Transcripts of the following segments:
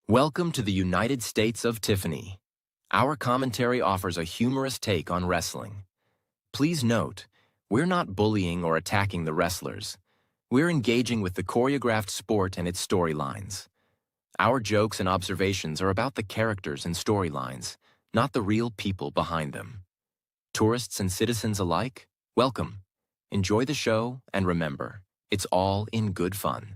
Welcome to the United States of Tiffany. Our commentary offers a humorous take on wrestling. Please note, we're not bullying or attacking the wrestlers. We're engaging with the choreographed sport and its storylines. Our jokes and observations are about the characters and storylines, not the real people behind them. Tourists and citizens alike, welcome. Enjoy the show, and remember, it's all in good fun.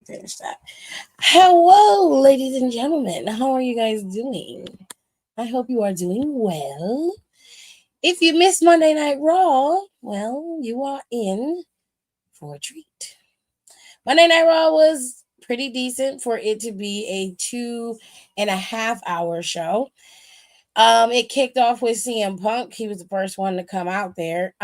Finish that. Hello, ladies and gentlemen. How are you guys doing? I hope you are doing well. If you missed Monday Night Raw, well, you are in for a treat. Monday Night Raw was pretty decent for it to be a 2.5 hour show. It kicked off with CM Punk. He was the first one to come out there.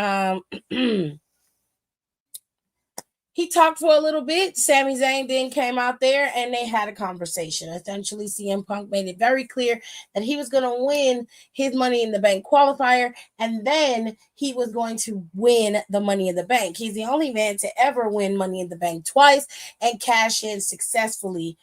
He talked for a little bit. Sami Zayn then came out there and they had a conversation. Essentially, CM Punk made it very clear that he was going to win his Money in the Bank qualifier and then he was going to win the Money in the Bank. He's the only man to ever win Money in the Bank twice and cash in successfully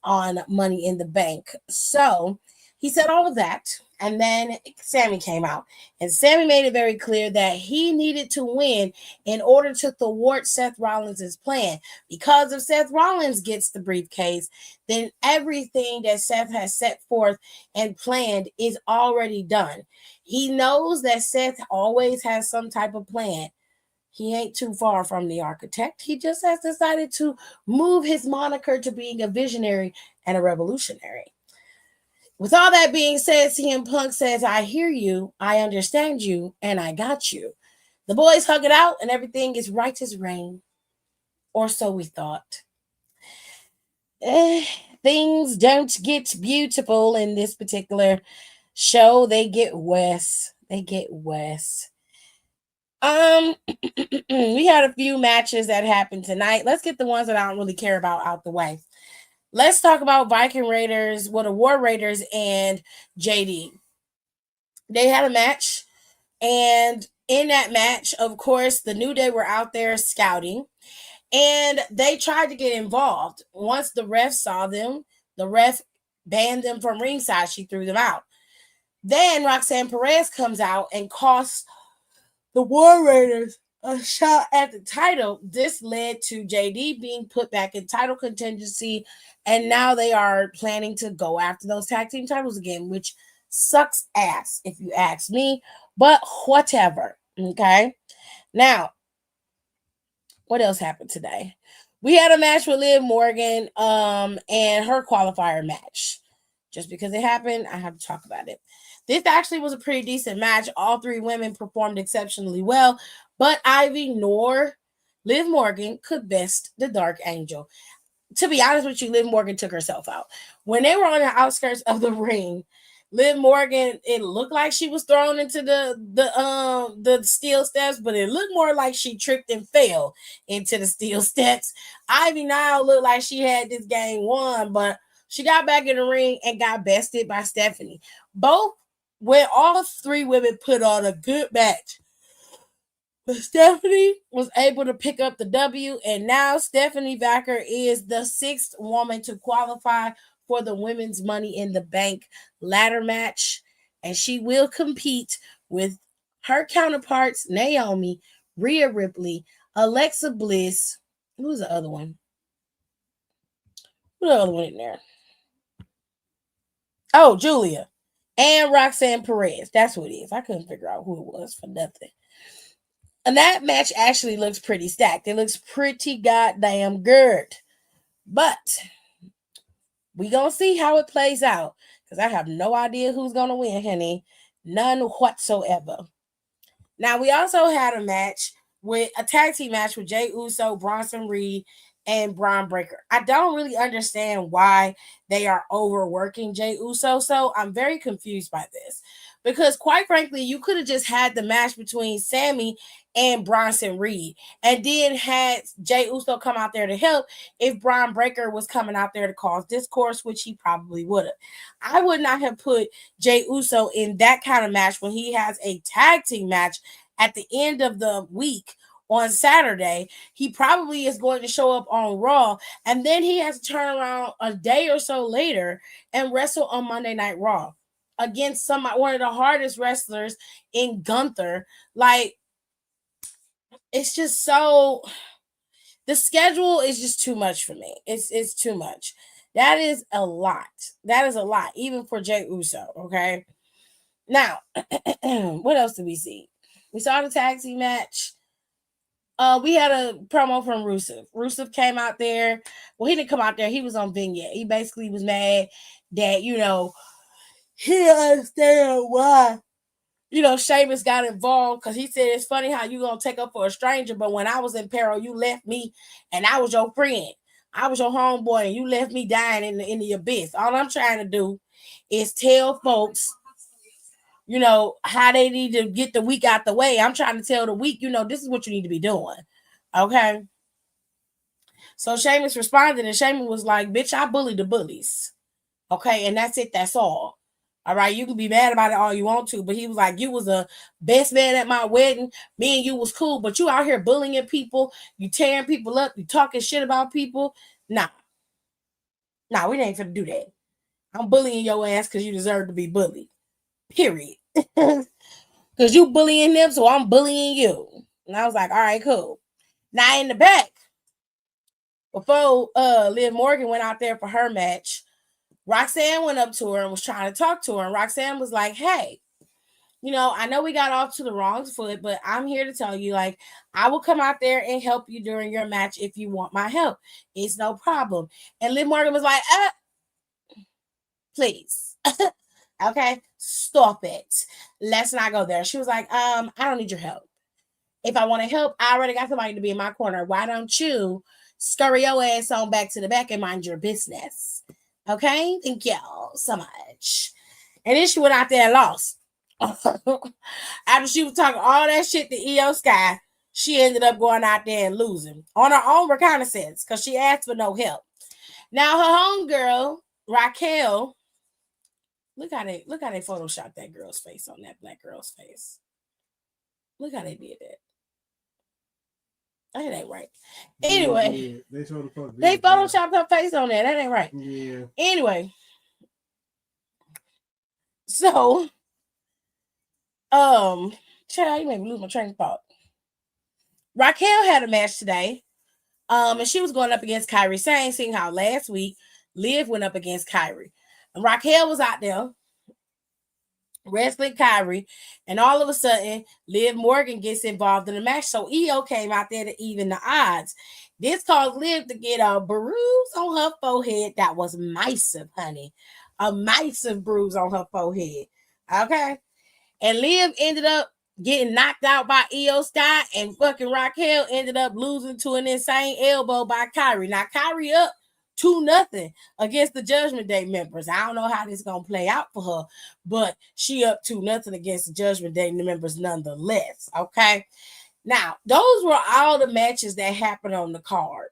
on Money in the Bank. So he said all of that. And then Sami came out. And Sami made it very clear that he needed to win in order to thwart Seth Rollins' plan. Because if Seth Rollins gets the briefcase, then everything that Seth has set forth and planned is already done. He knows that Seth always has some type of plan. He ain't too far from the architect. He just has decided to move his moniker to being a visionary and a revolutionary. With all that being said, CM Punk says, I hear you, I understand you, and I got you. The boys hug it out, and everything is right as rain. Or so we thought. Things don't get beautiful in this particular show. They get worse. We had a few matches that happened tonight. Let's get the ones that I don't really care about out the way. Let's talk about Viking Raiders, the War Raiders and JD. They had a match, and in that match, of course, the New Day were out there scouting, and they tried to get involved. Once the ref saw them, the ref banned them from ringside. She threw them out. Then Roxanne Perez comes out and costs the War Raiders a shot at the title. This led to JD being put back in title contingency, and now they are planning to go after those tag team titles again, which sucks ass if you ask me, but whatever. Okay. Now, what else happened today? We had a match with Liv Morgan and her qualifier match. Just because it happened, I have to talk about it. This actually was a pretty decent match. All three women performed exceptionally well, but Ivy nor Liv Morgan could best the Dark Angel. To be honest with you, Liv Morgan took herself out. When they were on the outskirts of the ring, Liv Morgan, it looked like she was thrown into the steel steps, but it looked more like she tripped and fell into the steel steps. Ivy now looked like she had this game won, but she got back in the ring and got bested by Stephanie. All three women put on a good match. But Stephanie was able to pick up the W, and now Stephanie Vacker is the sixth woman to qualify for the Women's Money in the Bank ladder match, and she will compete with Her counterparts, Naomi, Rhea Ripley, Alexa Bliss. Who's the other one? Who's the other one in there? Oh, Julia. And Roxanne Perez. That's who it is. I couldn't figure out who it was for nothing. And that match actually looks pretty stacked. It looks pretty goddamn good. But we gonna see how it plays out. Because I have no idea who's gonna win, honey. None whatsoever. Now we also had a match with a tag team match with Jey Uso, Bronson Reed, and Braun Breaker. I don't really understand why they are overworking Jey Uso, so I'm very confused by this. Because quite frankly, you could have just had the match between Sammy and Bronson Reed, and then had Jey Uso come out there to help if Braun Breaker was coming out there to cause discourse, which he probably would have. I would not have put Jey Uso in that kind of match when he has a tag team match at the end of the week on Saturday. He probably is going to show up on Raw, and then he has to turn around a day or so later and wrestle on Monday Night Raw against one of the hardest wrestlers in Gunther. Like, it's just so, the schedule is just too much for me. It's too much. That is a lot. That is a lot, even for Jey Uso. Okay. Now, what else did we see? We saw the tag team match. We had a promo from Rusev. Rusev came out there. Well, he didn't come out there. He was on Vignette. He basically was mad that, he didn't understand why, Sheamus got involved, because he said, it's funny how you gonna take up for a stranger, but when I was in peril, you left me, and I was your friend. I was your homeboy, and you left me dying in the abyss. All I'm trying to do is tell folks, how they need to get the week out the way. I'm trying to tell the week, this is what you need to be doing. Okay. So Sheamus responded, and Sheamus was like, bitch, I bullied the bullies. Okay. And that's it. That's all. All right. You can be mad about it all you want to, but he was like, you was a best man at my wedding. Me and you was cool, but you out here bullying people. You tearing people up. You talking shit about people. Nah, we ain't finna do that. I'm bullying your ass because you deserve to be bullied. Period. Because you bullying them, so I'm bullying you. And I was like, all right, cool. Now in the back, before Liv Morgan went out there for her match, Roxanne went up to her and was trying to talk to her. And Roxanne was like, hey, I know we got off to the wrong foot, but I'm here to tell you, like, I will come out there and help you during your match if you want my help. It's no problem. And Liv Morgan was like, please. Okay, stop it. Let's not go there. She was like, I don't need your help. If I want to help, I already got somebody to be in my corner. Why don't you scurry your ass on back to the back and mind your business? Okay, thank y'all so much. And then she went out there and lost. After she was talking all that shit to Io Sky, she ended up going out there and losing on her own reconnaissance because she asked for no help. Now her homegirl, Raquel, look how they photoshopped that girl's face on that black girl's face. Look how they did that. That ain't right. Anyway, they photoshopped her face on there. That ain't right. Yeah. Anyway, so, child, you made me lose my train of thought. Raquel had a match today, and she was going up against Kairi Sane, seeing how last week Liv went up against Kairi, and Raquel was out there wrestling Kairi, and all of a sudden Liv Morgan gets involved in the match, so Io came out there to even the odds. This caused Liv to get a bruise on her forehead that was massive, honey. A massive bruise on her forehead. Okay. And Liv ended up getting knocked out by Io Sky, and fucking Raquel ended up losing to an insane elbow by Kairi. Now Kairi up 2-0 against the Judgment Day members. I don't know how this is gonna play out for her, but she up 2-0 against the Judgment Day members nonetheless. Okay. Now, those were all the matches that happened on the card,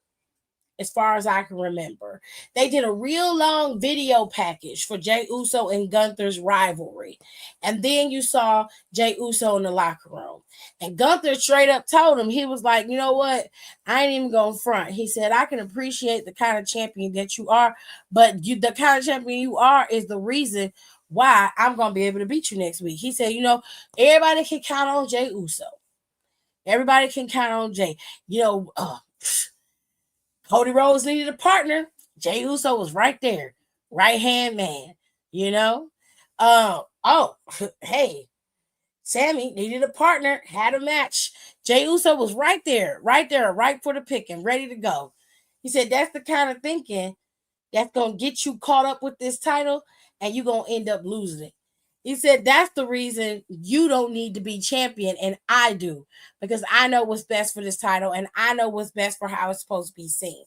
as far as I can remember. They did a real long video package for Jey Uso and Gunther's rivalry. And then you saw Jey Uso in the locker room. And Gunther straight up told him, he was like, you know what? I ain't even going to front. He said, I can appreciate the kind of champion that you are, but the kind of champion you are is the reason why I'm going to be able to beat you next week. He said, you know, everybody can count on Jey Uso. Everybody can count on Jey. You know, Cody Rhodes needed a partner. Jey Uso was right there. Right hand man, you know? Hey, Sammy needed a partner, had a match. Jey Uso was right there, right for the picking, ready to go. He said that's the kind of thinking that's going to get you caught up with this title and you're going to end up losing it. He said that's the reason you don't need to be champion and I do, because I know what's best for this title and I know what's best for how it's supposed to be seen.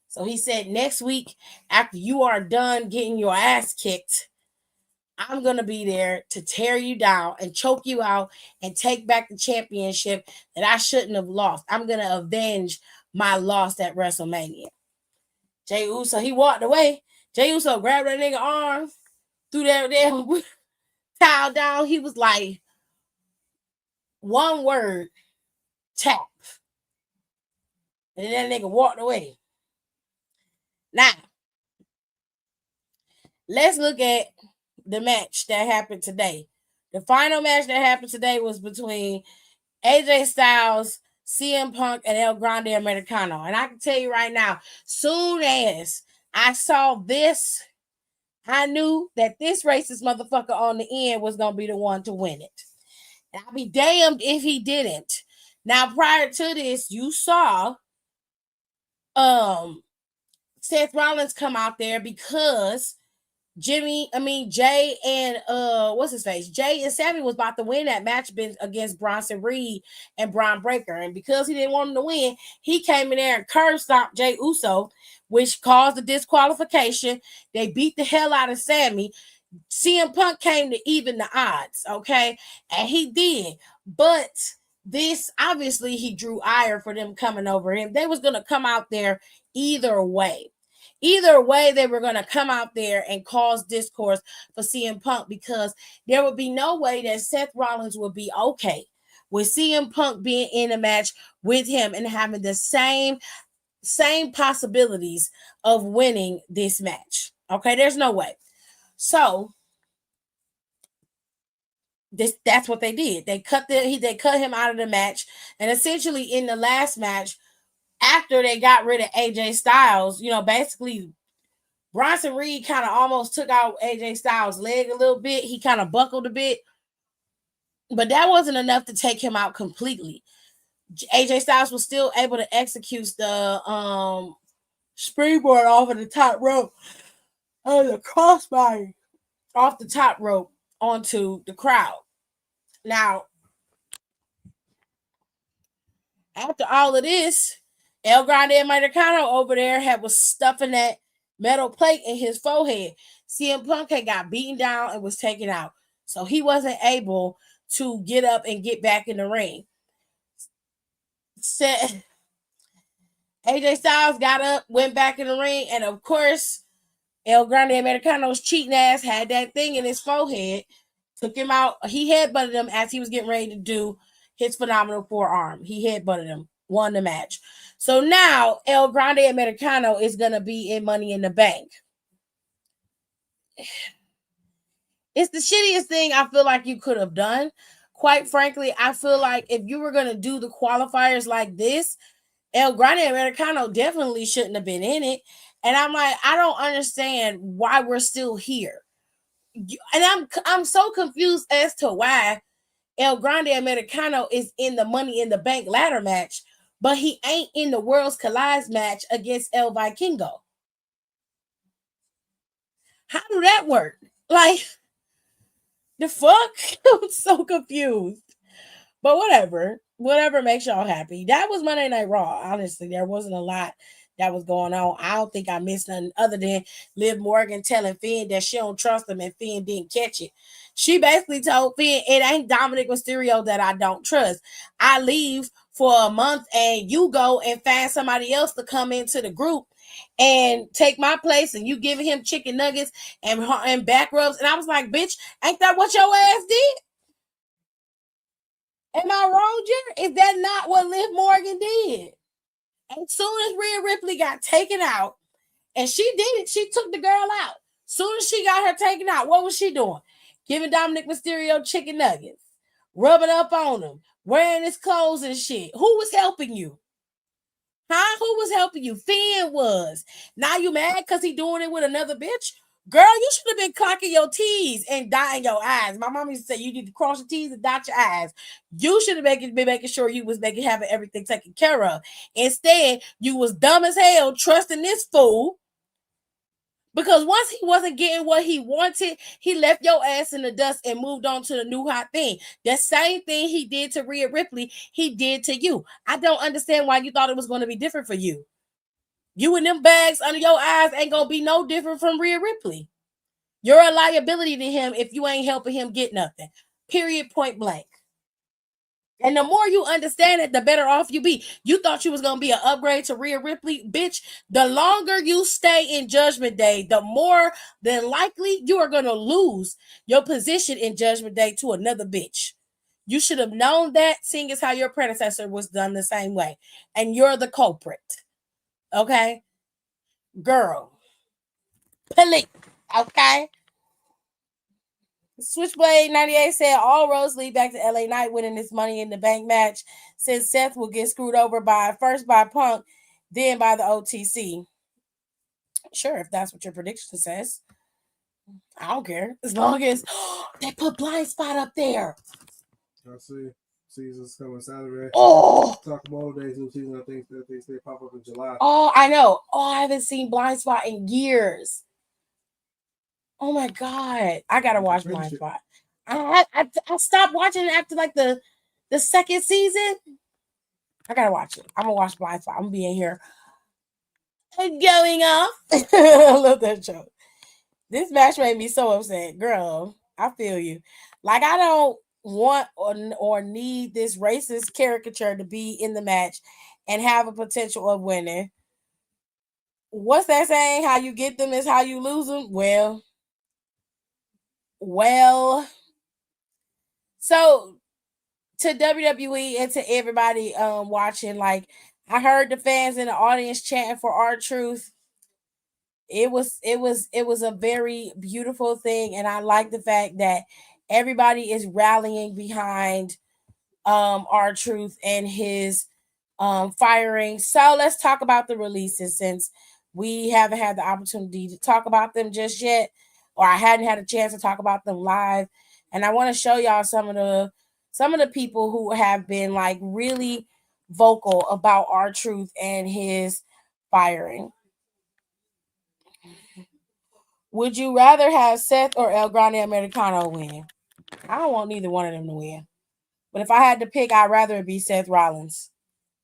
So he said next week, after you are done getting your ass kicked, I'm going to be there to tear you down and choke you out and take back the championship that I shouldn't have lost. I'm going to avenge my loss at WrestleMania. Jey Uso, he walked away. Jey Uso grabbed that nigga arm, threw that damn towel down. He was like, one word, tap. And that nigga walked away. Now, let's look at the match that happened today. The final match that happened today was between AJ Styles, CM Punk, and El Grande Americano. And I can tell you right now, soon as I saw this, I knew that this racist motherfucker on the end was going to be the one to win it. And I'll be damned if he didn't. Now, prior to this, you saw Seth Rollins come out there because Jay and what's his face? Jay and Sammy was about to win that match against Bronson Reed and Braun Breaker. And because he didn't want him to win, he came in there and curb stomped Jey Uso, which caused the disqualification. They beat the hell out of Sammy. CM Punk came to even the odds, okay? And he did. But this, obviously, he drew ire for them coming over him. They was going to come out there either way. Either way, they were going to come out there and cause discourse for CM Punk, because there would be no way that Seth Rollins would be okay with CM Punk being in a match with him and having the same possibilities of winning this match. Okay, there's no way. So that's what they did. They cut him out of the match, and essentially in the last match, after they got rid of AJ Styles, you know, basically Bronson Reed kind of almost took out AJ Styles' leg a little bit. He kind of buckled a bit, but that wasn't enough to take him out completely. AJ Styles was still able to execute the springboard off of the top rope, the crossbody off the top rope onto the crowd. Now, after all of this, El Grande Americano over there was stuffing that metal plate in his forehead. CM Punk had got beaten down and was taken out, so he wasn't able to get up and get back in the ring. AJ Styles got up, went back in the ring, and of course, El Grande Americano's cheating ass had that thing in his forehead, took him out. He headbutted him as he was getting ready to do his phenomenal forearm. He headbutted him, won the match. So now El Grande Americano is going to be in Money in the Bank. It's the shittiest thing I feel like you could have done. Quite frankly, I feel like if you were going to do the qualifiers like this, El Grande Americano definitely shouldn't have been in it. And I'm like, I don't understand why we're still here. And I'm so confused as to why El Grande Americano is in the Money in the Bank ladder match, but he ain't in the Worlds Collide match against El Vikingo. How do that work? Like, the fuck? I'm so confused. But whatever makes y'all happy. That was Monday Night Raw. Honestly, there wasn't a lot that was going on. I don't think I missed nothing other than Liv Morgan telling Finn that she don't trust him and Finn didn't catch it. She basically told Finn, it ain't Dominic Mysterio that I don't trust. I leave for a month and you go and find somebody else to come into the group and take my place, and you giving him chicken nuggets and back rubs. And I was like, bitch, ain't that what your ass did? Am I wrong, Jerry? Is that not what Liv Morgan did? As soon as Rhea Ripley got taken out, and she did it, she took the girl out. Soon as she got her taken out, what was she doing? Giving Dominic Mysterio chicken nuggets, rubbing up on him, wearing his clothes and shit. Who was helping you? Huh? Who was helping you? Finn was. Now you mad because he doing it with another bitch? Girl, you should have been clocking your T's and dotting your I's. My mom used to say you need to cross your T's and dot your I's. You should have been making sure you was having everything taken care of. Instead, you was dumb as hell trusting this fool. Because once he wasn't getting what he wanted, he left your ass in the dust and moved on to the new hot thing. The same thing he did to Rhea Ripley, he did to you. I don't understand why you thought it was going to be different for you. You and them bags under your eyes ain't going to be no different from Rhea Ripley. You're a liability to him if you ain't helping him get nothing. Period, point blank. And the more you understand it, the better off you be. You thought you was going to be an upgrade to Rhea Ripley. Bitch, the longer you stay in Judgment Day, the more than likely you are going to lose your position in Judgment Day to another bitch. You should have known that, seeing as how your predecessor was done the same way. And you're the culprit. Okay? Girl. Police. Okay? Switchblade 98 said all roads lead back to LA Knight winning this Money in the Bank match, since Seth will get screwed over first by Punk, then by the OTC. Sure, if that's what your prediction says. I don't care. As long as they put Blind Spot up there. I see. Season's coming Saturday. Oh, Takamura Days new season. I think they pop up in July. Oh, I know. Oh, I haven't seen Blind Spot in years. Oh my god, I gotta watch Blind Spot. I stopped watching it after like the second season. I gotta watch it. I'm gonna watch Blind Spot. I'm gonna be in here going off. I love that show. This match made me so upset, girl. I feel you. Like I don't want or need this racist caricature to be in the match and have a potential of winning. What's that saying? How you get them is how you lose them. Well, so to WWE and to everybody watching, like I heard the fans in the audience chanting for R-Truth. It was a very beautiful thing, and I like the fact that everybody is rallying behind R-Truth and his firing. So let's talk about the releases, since we haven't had the opportunity to talk about them just yet, or I hadn't had a chance to talk about them live. And I want to show y'all some of the people who have been like really vocal about R-Truth and his firing. Would you rather have Seth or El Grande Americano win? I don't want neither one of them to win. But if I had to pick, I'd rather it be Seth Rollins.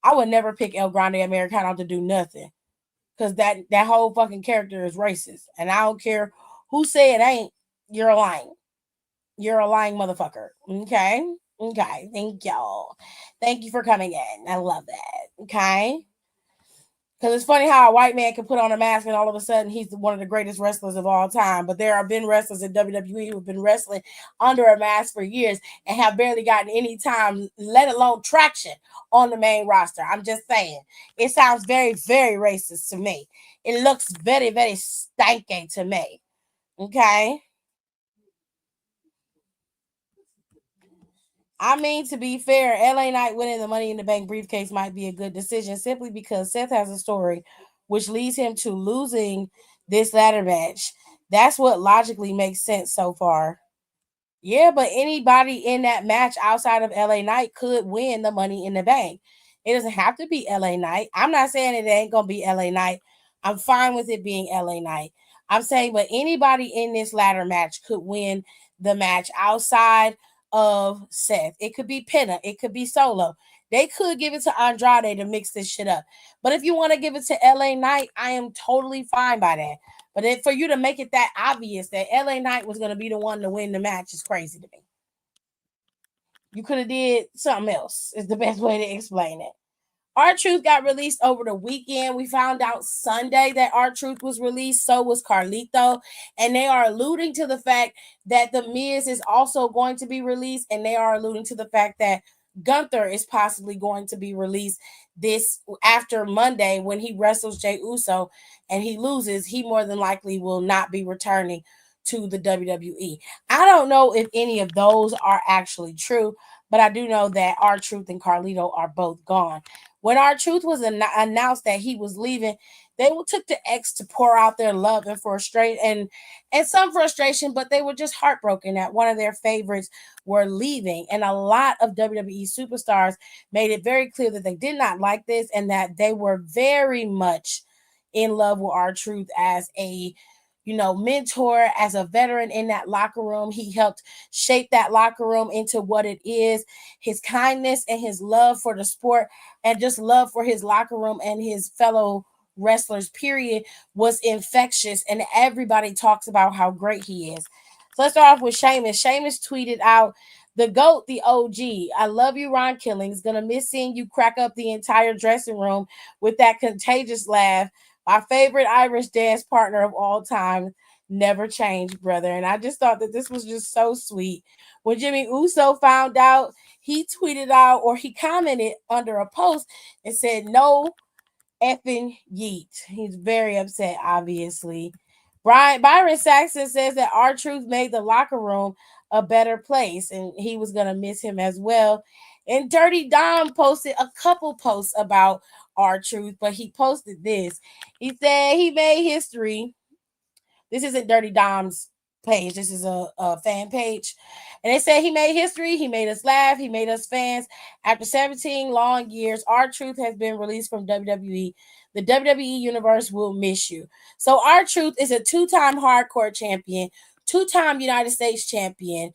I would never pick El Grande Americano to do nothing. Because that whole fucking character is racist. And I don't care who say it ain't, you're a lying. You're a lying motherfucker. Okay? Okay. Thank y'all. Thank you for coming in. I love that. Okay? Because it's funny how a white man can put on a mask and all of a sudden he's one of the greatest wrestlers of all time. But there have been wrestlers in WWE who have been wrestling under a mask for years and have barely gotten any time, let alone traction, on the main roster. I'm just saying. It sounds very, very racist to me. It looks very, very stanky to me. Okay? I mean, to be fair, LA Knight winning the Money in the Bank briefcase might be a good decision simply because Seth has a story which leads him to losing this ladder match. That's what logically makes sense so far. Yeah, but anybody in that match outside of LA Knight could win the Money in the Bank. It doesn't have to be LA Knight. I'm not saying it ain't going to be LA Knight. I'm fine with it being LA Knight. I'm saying, but anybody in this ladder match could win the match outside of Seth. It could be Penta. It could be Solo. They could give it to Andrade to mix this shit up. But if you want to give it to LA Knight, I am totally fine by that. But for you to make it that obvious that LA Knight was going to be the one to win the match is crazy to me. You could have did something else, is the best way to explain it. R-Truth got released over the weekend. We found out Sunday that R-Truth was released. So was Carlito. And they are alluding to the fact that The Miz is also going to be released. And they are alluding to the fact that Gunther is possibly going to be released this after Monday when he wrestles Jey Uso and he loses. He more than likely will not be returning to the WWE. I don't know if any of those are actually true, but I do know that R-Truth and Carlito are both gone. When R-Truth was announced that he was leaving, they took to X to pour out their love and frustration and some frustration, but they were just heartbroken that one of their favorites were leaving. And a lot of WWE superstars made it very clear that they did not like this and that they were very much in love with R-Truth as a mentor, as a veteran in that locker room. He helped shape that locker room into what it is. His kindness and his love for the sport and just love for his locker room and his fellow wrestlers, period, was infectious. And everybody talks about how great he is. So let's start off with Sheamus. Sheamus tweeted out, "The GOAT, the OG. I love you, Ron Killings. Gonna miss seeing you crack up the entire dressing room with that contagious laugh. My favorite Irish dance partner of all time. Never change, brother." And I just thought that this was just so sweet. When Jimmy Uso found out, he tweeted out or he commented under a post and said, "No effing yeet." He's very upset, obviously. Byron Saxon says that R-Truth made the locker room a better place and he was going to miss him as well. And Dirty Dom posted a couple posts about R-Truth, but he posted this. He said he made history. This isn't Dirty Dom's page. This is a fan page. And they said he made history. He made us laugh. He made us fans. After 17 long years, R-Truth has been released from WWE. The WWE Universe will miss you. So R-Truth is a two-time hardcore champion, two-time United States champion.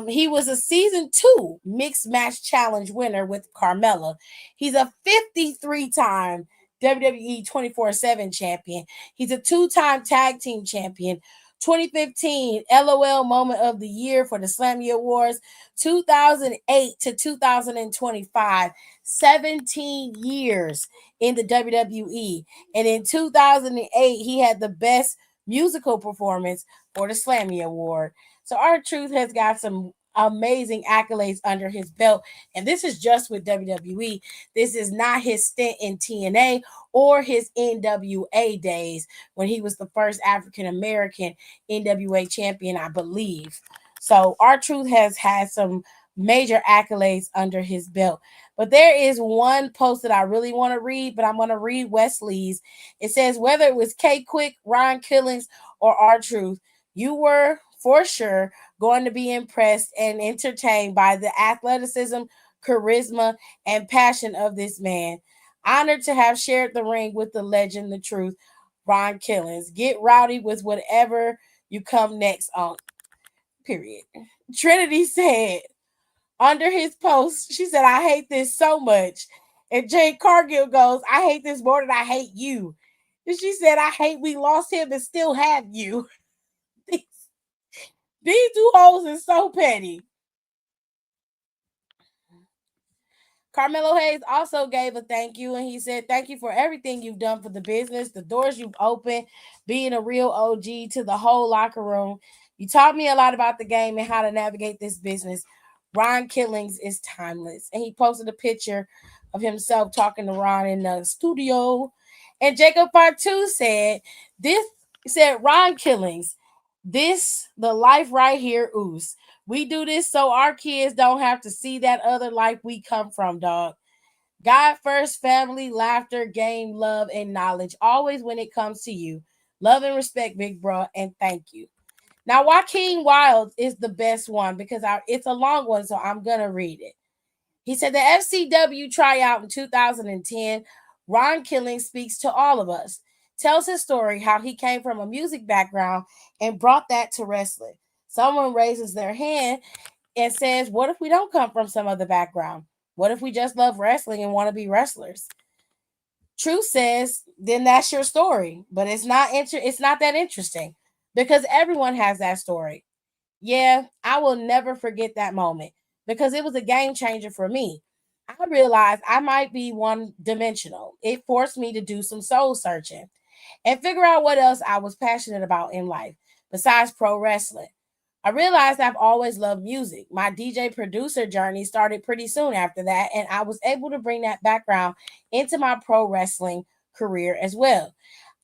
He was a season 2 mixed match challenge winner with Carmella. He's a 53-time WWE 24/7 champion. He's a 2-time tag team champion. 2015 LOL Moment of the Year for the Slammy Awards. 2008 to 2025, 17 years in the WWE. And in 2008, he had the best musical performance for the Slammy Award. So R-Truth has got some amazing accolades under his belt. And this is just with WWE. This is not his stint in TNA or his NWA days when he was the first African American NWA champion, I believe. So R-Truth has had some major accolades under his belt. But there is one post that I really want to read, but I'm going to read Wesley's. It says, "Whether it was K-Quick, Ron Killings, or R-Truth, you were for sure going to be impressed and entertained by the athleticism, charisma, and passion of this man. Honored to have shared the ring with the legend, the truth, Ron Killings. Get rowdy with whatever you come next on." Period. Trinity said under his post, she said, "I hate this so much." And Jade Cargill goes, "I hate this more than I hate you." And she said, "I hate we lost him and still have you." These two hoes is so petty. Carmelo Hayes also gave a thank you, and he said, "Thank you for everything you've done for the business, the doors you've opened, being a real OG to the whole locker room. You taught me a lot about the game and how to navigate this business. Ron Killings is timeless." And he posted a picture of himself talking to Ron in the studio. And Jacob Fatu said, Ron Killings, this, the life right here, oos. We do this so our kids don't have to see that other life we come from, dog. God first, family, laughter, game, love, and knowledge. Always when it comes to you. Love and respect, big bro, and thank you." Now, Joaquin Wild is the best one because it's a long one, so I'm going to read it. He said, "The FCW tryout in 2010, Ron Killings speaks to all of us. Tells his story, how he came from a music background and brought that to wrestling. Someone raises their hand and says, what if we don't come from some other background? What if we just love wrestling and want to be wrestlers? Truth says, then that's your story. But it's not that interesting because everyone has that story. Yeah, I will never forget that moment because it was a game changer for me. I realized I might be one dimensional. It forced me to do some soul searching and figure out what else I was passionate about in life besides pro wrestling. I realized I've always loved music. My DJ producer journey started pretty soon after that, and I was able to bring that background into my pro wrestling career as well.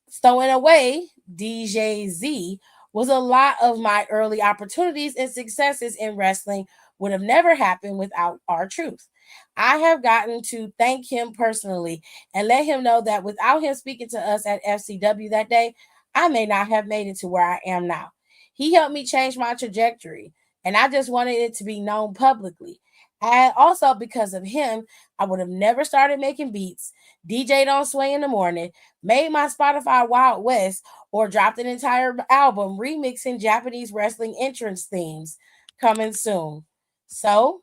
So, in a way, DJ Z was a lot of my early opportunities and successes in wrestling would have never happened without our truth. I have gotten to thank him personally and let him know that without him speaking to us at FCW that day, I may not have made it to where I am now. He helped me change my trajectory, and I just wanted it to be known publicly. And also because of him, I would have never started making beats, DJ'd on Sway in the morning, made my Spotify Wild West, or dropped an entire album remixing Japanese wrestling entrance themes. Coming soon. So,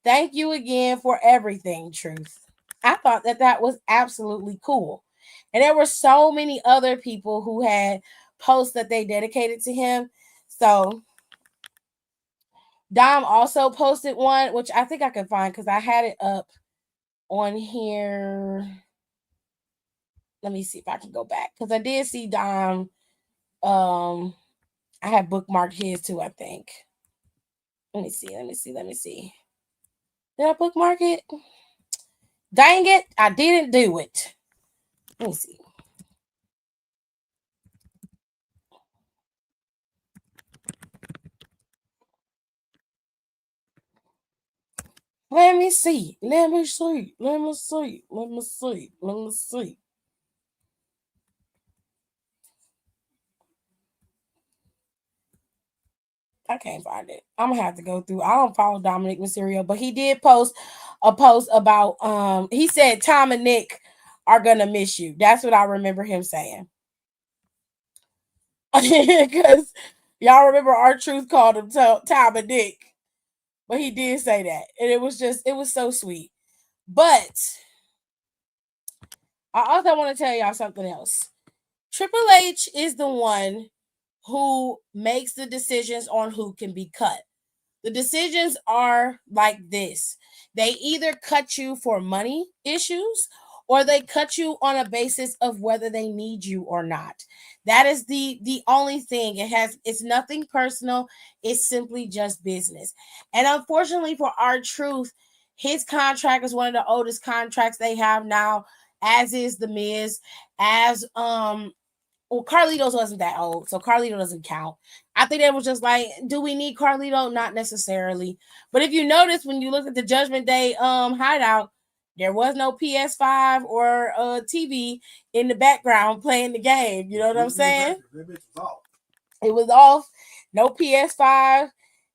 thank you again for everything, Truth. I thought that that was absolutely cool. And there were so many other people who had posts that they dedicated to him. So, Dom also posted one, which I think I can find because I had it up on here. Let me see if I can go back because I did see Dom. I had bookmarked his too, I think. Let me see. Did I bookmark it? Dang it, I didn't do it. Let me see. Let me see. I can't find it. I'm gonna have to go through. I don't follow Dominic Mysterio, but he did post a post about he said Tom and Nick are gonna miss you. That's what I remember him saying. Because y'all remember our truth called him Tom and Nick. But he did say that. And it was so sweet. But I also want to tell y'all something else. Triple H is the one who makes the decisions on who can be cut. The decisions are like this. They either cut you for money issues or they cut you on a basis of whether they need you or not. That is the only thing. It's nothing personal. It's simply just business. And unfortunately for our truth, his contract is one of the oldest contracts they have now, as is the Miz, as well, Carlitos wasn't that old, so Carlito doesn't count. I think they was just like, do we need Carlito? Not necessarily. But if you notice when you look at the Judgment Day hideout, there was no PS5 or TV in the background playing the game. You know what I'm saying? It was off. No PS5.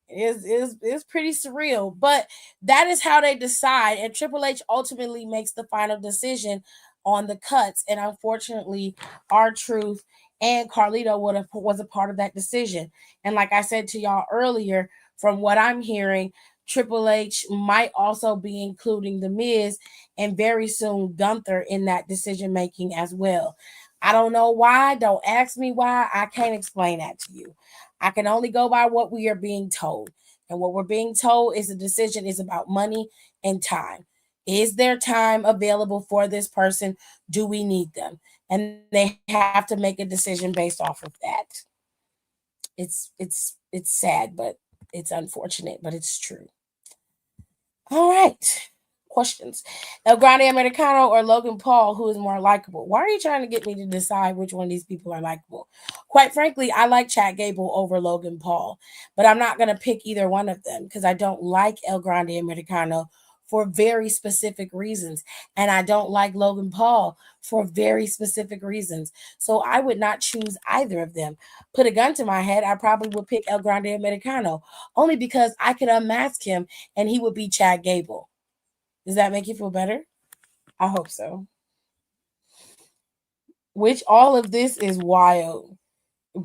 Is pretty surreal, but that is how they decide, and Triple H ultimately makes the final decision on the cuts. And unfortunately, our truth and Carlito was a part of that decision. And like I said to y'all earlier, from what I'm hearing, Triple H might also be including the Miz and very soon Gunther in that decision making as well. I don't know why. Don't ask me why. I can't explain that to you. I can only go by what we are being told. And what we're being told is the decision is about money and time. Is there time available for this person? Do we need them? And they have to make a decision based off of that. It's sad, but it's unfortunate, but it's true. All right. Questions. El Grande Americano or Logan Paul, who is more likable? Why are you trying to get me to decide which one of these people are likable? Quite frankly, I like Chad Gable over Logan Paul, but I'm not going to pick either one of them because I don't like El Grande Americano for very specific reasons. And I don't like Logan Paul for very specific reasons. So I would not choose either of them. Put a gun to my head, I probably would pick El Grande Americano only because I could unmask him and he would be Chad Gable. Does that make you feel better? I hope so. Which all of this is wild.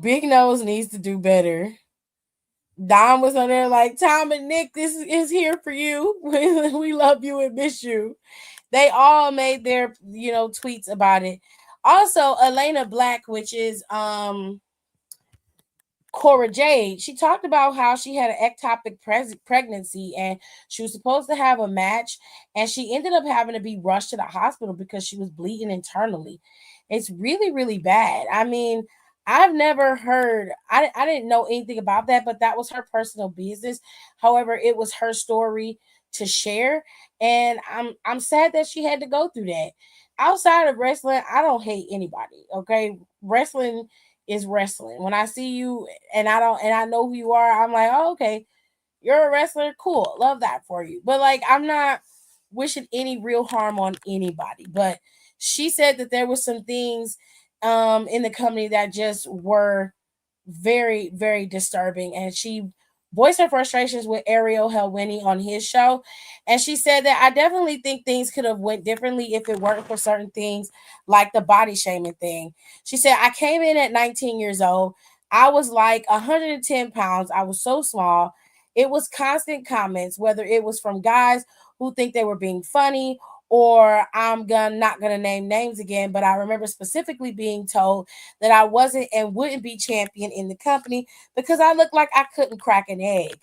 Big Nose needs to do better. Dom was on there like, Tom and Nick, this is here for you. We love you and miss you. They all made their, tweets about it. Also, Elena Black, which is Cora Jade, she talked about how she had an ectopic pregnancy and she was supposed to have a match and she ended up having to be rushed to the hospital because she was bleeding internally. It's really, really bad. I mean, I've never heard, I didn't know anything about that, but that was her personal business. However, it was her story to share. And I'm sad that she had to go through that. Outside of wrestling, I don't hate anybody. Okay. Wrestling is wrestling. When I see you and I know who you are, I'm like, oh, okay, you're a wrestler, cool. Love that for you. But like I'm not wishing any real harm on anybody. But she said that there was some things in the company that just were very, very disturbing. And she voiced her frustrations with Ariel Helwani on his show. And she said that I definitely think things could have went differently if it weren't for certain things like the body shaming thing. She said, I came in at 19 years old. I was like 110 pounds. I was so small. It was constant comments, whether it was from guys who think they were being funny or not gonna name names again, but I remember specifically being told that I wasn't and wouldn't be champion in the company because I looked like I couldn't crack an egg.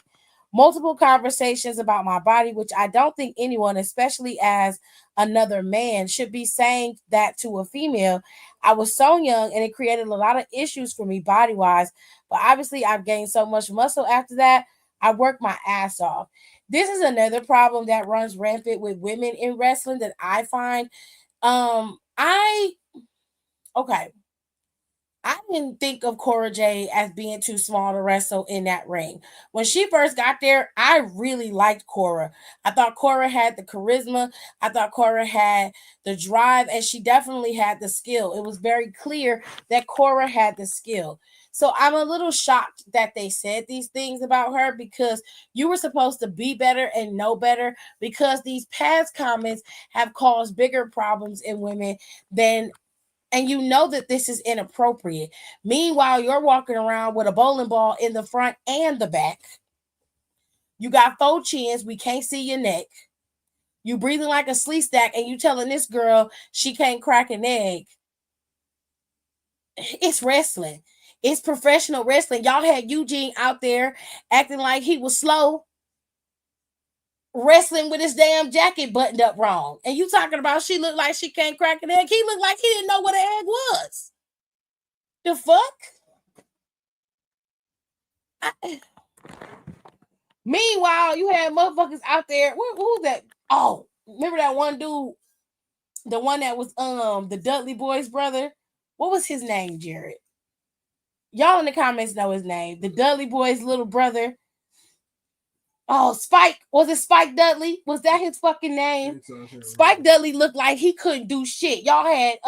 Multiple conversations about my body, which I don't think anyone, especially as another man, should be saying that to a female. I was so young and it created a lot of issues for me body wise, but obviously I've gained so much muscle after that. I worked my ass off. This is another problem that runs rampant with women in wrestling that I find. I okay. I didn't think of Cora Jade as being too small to wrestle in that ring. When she first got there, I really liked Cora. I thought Cora had the charisma. I thought Cora had the drive, and she definitely had the skill. It was very clear that Cora had the skill. So I'm a little shocked that they said these things about her because you were supposed to be better and know better because these past comments have caused bigger problems in women than and you know that this is inappropriate. Meanwhile, you're walking around with a bowling ball in the front and the back. You got 4 chins. We can't see your neck. You breathing like a sleep stack, and you telling this girl she can't crack an egg. It's wrestling. It's professional wrestling. Y'all had Eugene out there acting like he was slow, wrestling with his damn jacket buttoned up wrong. And you talking about she looked like she can't crack an egg. He looked like he didn't know what an egg was. The fuck? Meanwhile, you had motherfuckers out there. Who's that? Oh, remember that one dude, the one that was the Dudley Boy's brother. What was his name, Jared? Y'all in the comments know his name. The Dudley Boy's little brother. Oh, Spike. Was it Spike Dudley? Was that his fucking name? Spike Dudley looked like he couldn't do shit. Y'all had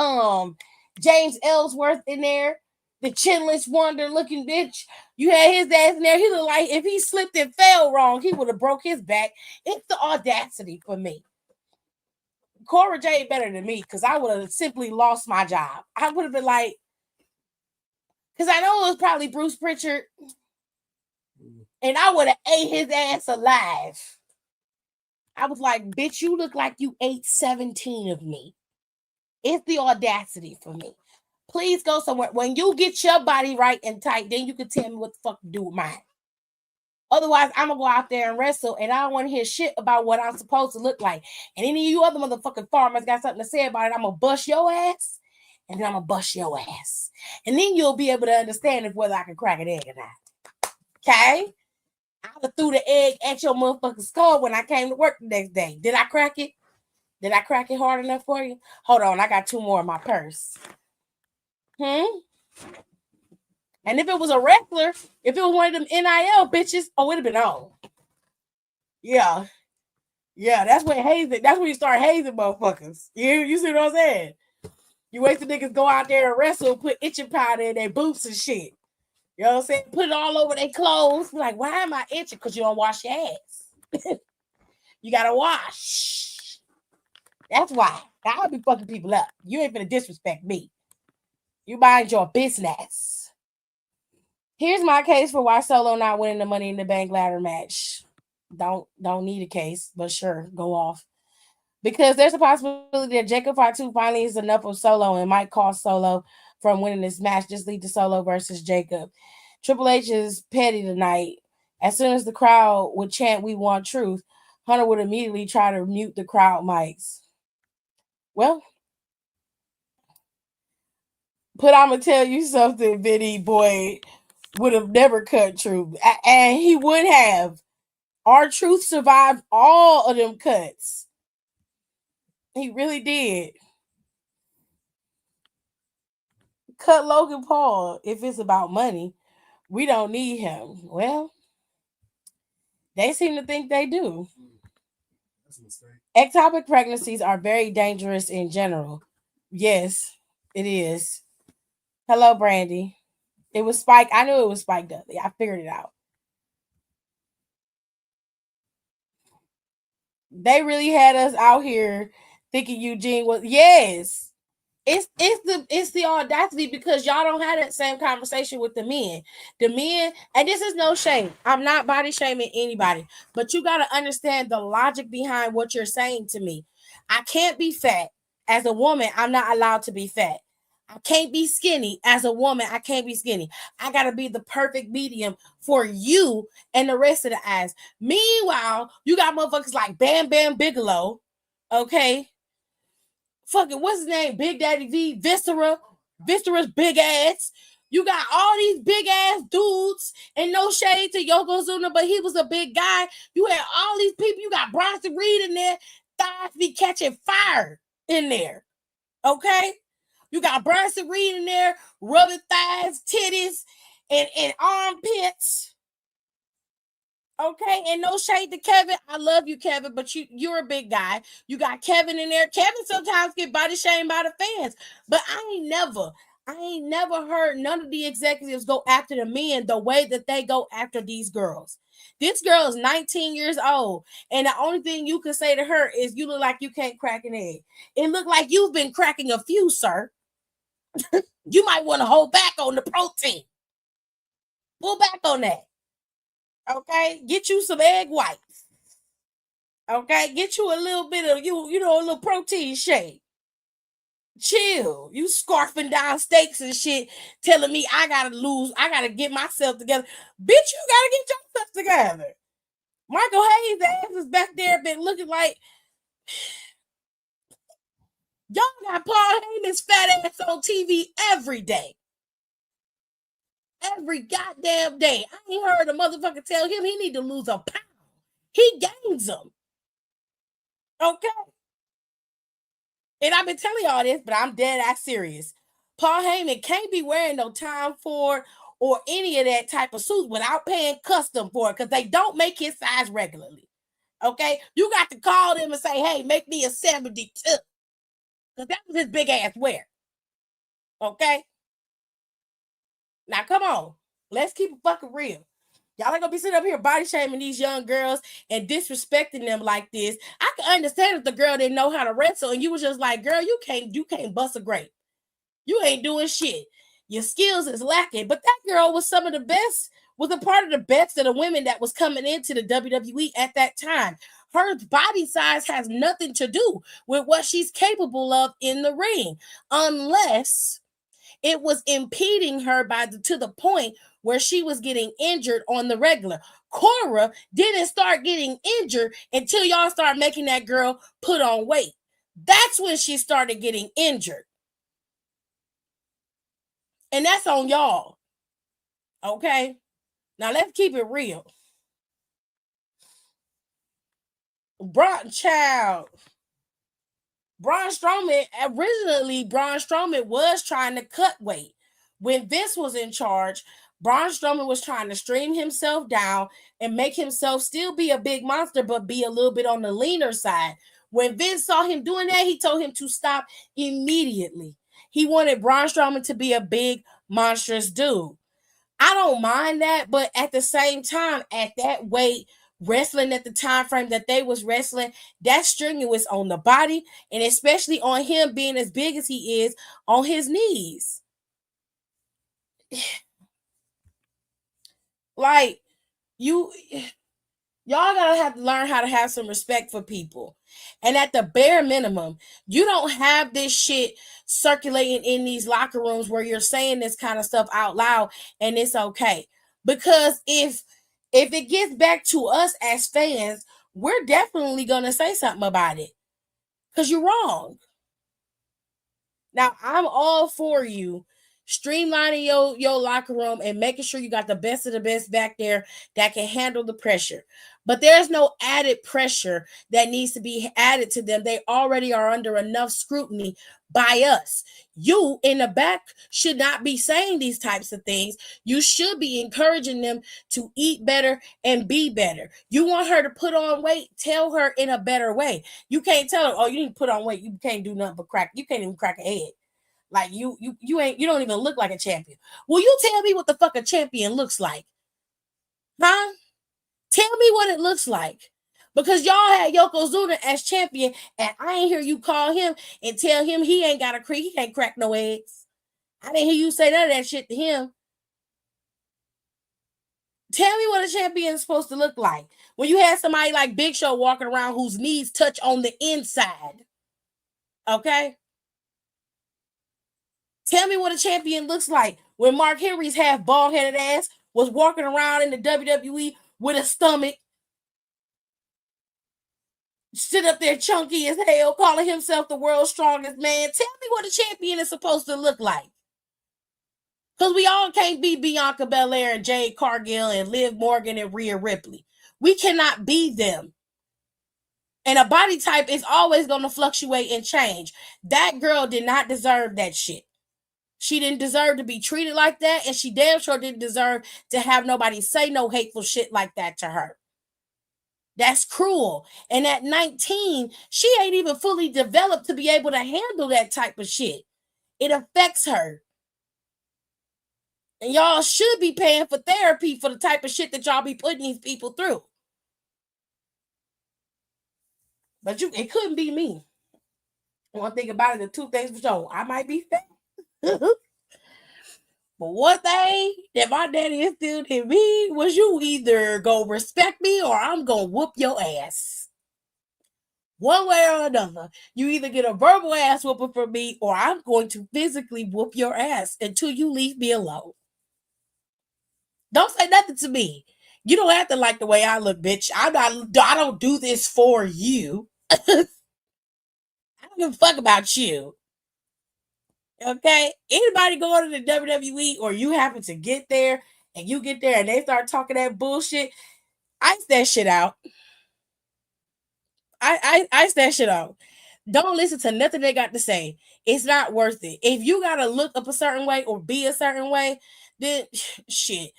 James Ellsworth in there, the chinless wonder looking bitch. You had his ass in there. He looked like if he slipped and fell wrong, he would have broke his back. It's the audacity for me. Cora Jade better than me because I would have simply lost my job. I would have been like, because I know it was probably Bruce Pritchard, and I would have ate his ass alive. I was like, bitch, you look like you ate 17 of me. It's the audacity for me. Please go somewhere. When you get your body right and tight, then you can tell me what the fuck to do with mine. Otherwise, I'm going to go out there and wrestle, and I don't want to hear shit about what I'm supposed to look like. And any of you other motherfucking farmers got something to say about it, I'm going to bust your ass, and then I'm going to bust your ass. And then you'll be able to understand if whether I can crack an egg or not. Okay? I threw the egg at your motherfucking skull when I came to work the next day. Did I crack it? Did I crack it hard enough for you? Hold on, I got 2 more in my purse. And if it was a wrestler, if it was one of them NIL bitches, oh, it'd have been on. Yeah. Yeah, that's when hazing. That's when you start hazing motherfuckers. You see what I'm saying? You wait till niggas go out there and wrestle, put itching powder in their boots and shit. You know what I'm saying? Put it all over their clothes. Be like, why am I itching? Because you don't wash your ass. You gotta wash. That's why. I'll be fucking people up. You ain't finna disrespect me. You mind your business. Here's my case for why Solo not winning the Money in the Bank ladder match. Don't need a case, but sure, go off. Because there's a possibility that Jacob Fatu finally is enough of Solo and might cost Solo from winning this match. Just lead to Solo versus Jacob. Triple H is petty tonight. As soon as the crowd would chant, "We want truth," Hunter would immediately try to mute the crowd mics. Well, But I'm gonna tell you something, Vinny boy would have never cut Truth, and he would have. R-Truth survived all of them cuts. He really did. Cut Logan Paul if it's about money. We don't need him. Well, they seem to think they do. That's a mistake. Ectopic pregnancies are very dangerous in general. Yes, it is. Hello, Brandy. It was Spike. I knew it was Spike Dudley. I figured it out. They really had us out here thinking Eugene was yes. It's the audacity because y'all don't have that same conversation with the men. The men, and this is no shame. I'm not body shaming anybody, but you got to understand the logic behind what you're saying to me. I can't be fat. As a woman, I'm not allowed to be fat. I can't be skinny. As a woman, I can't be skinny. I got to be the perfect medium for you and the rest of the ass. Meanwhile, you got motherfuckers like Bam Bam Bigelow, okay? Fucking what's his name? Big Daddy V, Viscera's big ass. You got all these big ass dudes, and no shade to Yokozuna, but he was a big guy. You had all these people. You got Bronson Reed in there. Thighs be catching fire in there. Okay? You got Bronson Reed in there, rubbing thighs, titties, and armpits. Okay, and no shade to Kevin. I love you, Kevin, but you're a big guy. You got Kevin in there. Kevin sometimes get body shamed by the fans, but I ain't never heard none of the executives go after the men the way that they go after these girls. This girl is 19 years old, and the only thing you can say to her is, "You look like you can't crack an egg." It look like you've been cracking a few, sir. You might want to hold back on the protein. Pull back on that. Okay, get you some egg whites. Okay, get you a little bit of you know, a little protein shake. Chill. You scarfing down steaks and shit, telling me I gotta get myself together. Bitch, you gotta get yourself together. Michael Hayes' ass is back there, been looking like y'all got Paul Heyman's fat ass on TV every day. Every goddamn day. I ain't heard a motherfucker tell him he need to lose a pound. He gains them. Okay. And I've been telling y'all this, but I'm dead ass serious. Paul Heyman can't be wearing no Tom Ford or any of that type of suit without paying custom for it because they don't make his size regularly. Okay? You got to call them and say, hey, make me a 72. Because that was his big ass wear. Okay? Now, come on. Let's keep it fucking real. Y'all ain't gonna be sitting up here body shaming these young girls and disrespecting them like this. I can understand if the girl didn't know how to wrestle and you was just like, girl, you can't bust a grape. You ain't doing shit. Your skills is lacking. But that girl was some of the best, was a part of the best of the women that was coming into the WWE at that time. Her body size has nothing to do with what she's capable of in the ring, unless it was impeding her to the point where she was getting injured on the regular. Cora didn't start getting injured until y'all start making that girl put on weight. That's when she started getting injured. And that's on y'all. Okay? Now let's keep it real. Braun Strowman, originally Braun Strowman was trying to cut weight. When Vince was in charge, Braun Strowman was trying to stream himself down and make himself still be a big monster, but be a little bit on the leaner side. When Vince saw him doing that, he told him to stop immediately. He wanted Braun Strowman to be a big, monstrous dude. I don't mind that, but at the same time, at that weight, wrestling at the time frame that they was wrestling, that's strenuous on the body, and especially on him being as big as he is on his knees. Like, y'all gotta have to learn how to have some respect for people. And at the bare minimum, you don't have this shit circulating in these locker rooms where you're saying this kind of stuff out loud and it's okay. Because if it gets back to us as fans, we're definitely gonna say something about it. Because you're wrong. Now, I'm all for you streamlining your locker room and making sure you got the best of the best back there that can handle the pressure. But there's no added pressure that needs to be added to them. They already are under enough scrutiny by us. You in the back should not be saying these types of things. You should be encouraging them to eat better and be better. You want her to put on weight, tell her in a better way. You can't tell her, oh, you need to put on weight. You can't do nothing but crack. You can't even crack a egg. Like you don't even look like a champion. Will you tell me what the fuck a champion looks like? Huh? Tell me what it looks like. Because y'all had Yokozuna as champion, and I ain't hear you call him and tell him he ain't got a creek, he can't crack no eggs. I didn't hear you say none of that shit to him. Tell me what a champion is supposed to look like. When you had somebody like Big Show walking around whose knees touch on the inside. Okay? Tell me what a champion looks like. When Mark Henry's half bald-headed ass was walking around in the WWE with a stomach, sit up there chunky as hell, calling himself the world's strongest man. Tell me what a champion is supposed to look like. Because we all can't be Bianca Belair and Jade Cargill and Liv Morgan and Rhea Ripley. We cannot be them. And a body type is always going to fluctuate and change. That girl did not deserve that shit. She didn't deserve to be treated like that, and she damn sure didn't deserve to have nobody say no hateful shit like that to her. That's cruel. And at 19, she ain't even fully developed to be able to handle that type of shit. It affects her. And y'all should be paying for therapy for the type of shit that y'all be putting these people through. But it couldn't be me. One thing about it, the two things for sure, I might be fat. But one thing that my daddy instilled in me was you either go respect me or I'm going to whoop your ass. One way or another. You either get a verbal ass whooping from me or I'm going to physically whoop your ass until you leave me alone. Don't say nothing to me. You don't have to like the way I look, bitch. I don't do this for you. I don't give a fuck about you. Okay? Anybody going to the WWE or you happen to get there and you get there and they start talking that bullshit, ice that shit out. Ice that shit out. Don't listen to nothing they got to say. It's not worth it. If you gotta look up a certain way or be a certain way, then shit.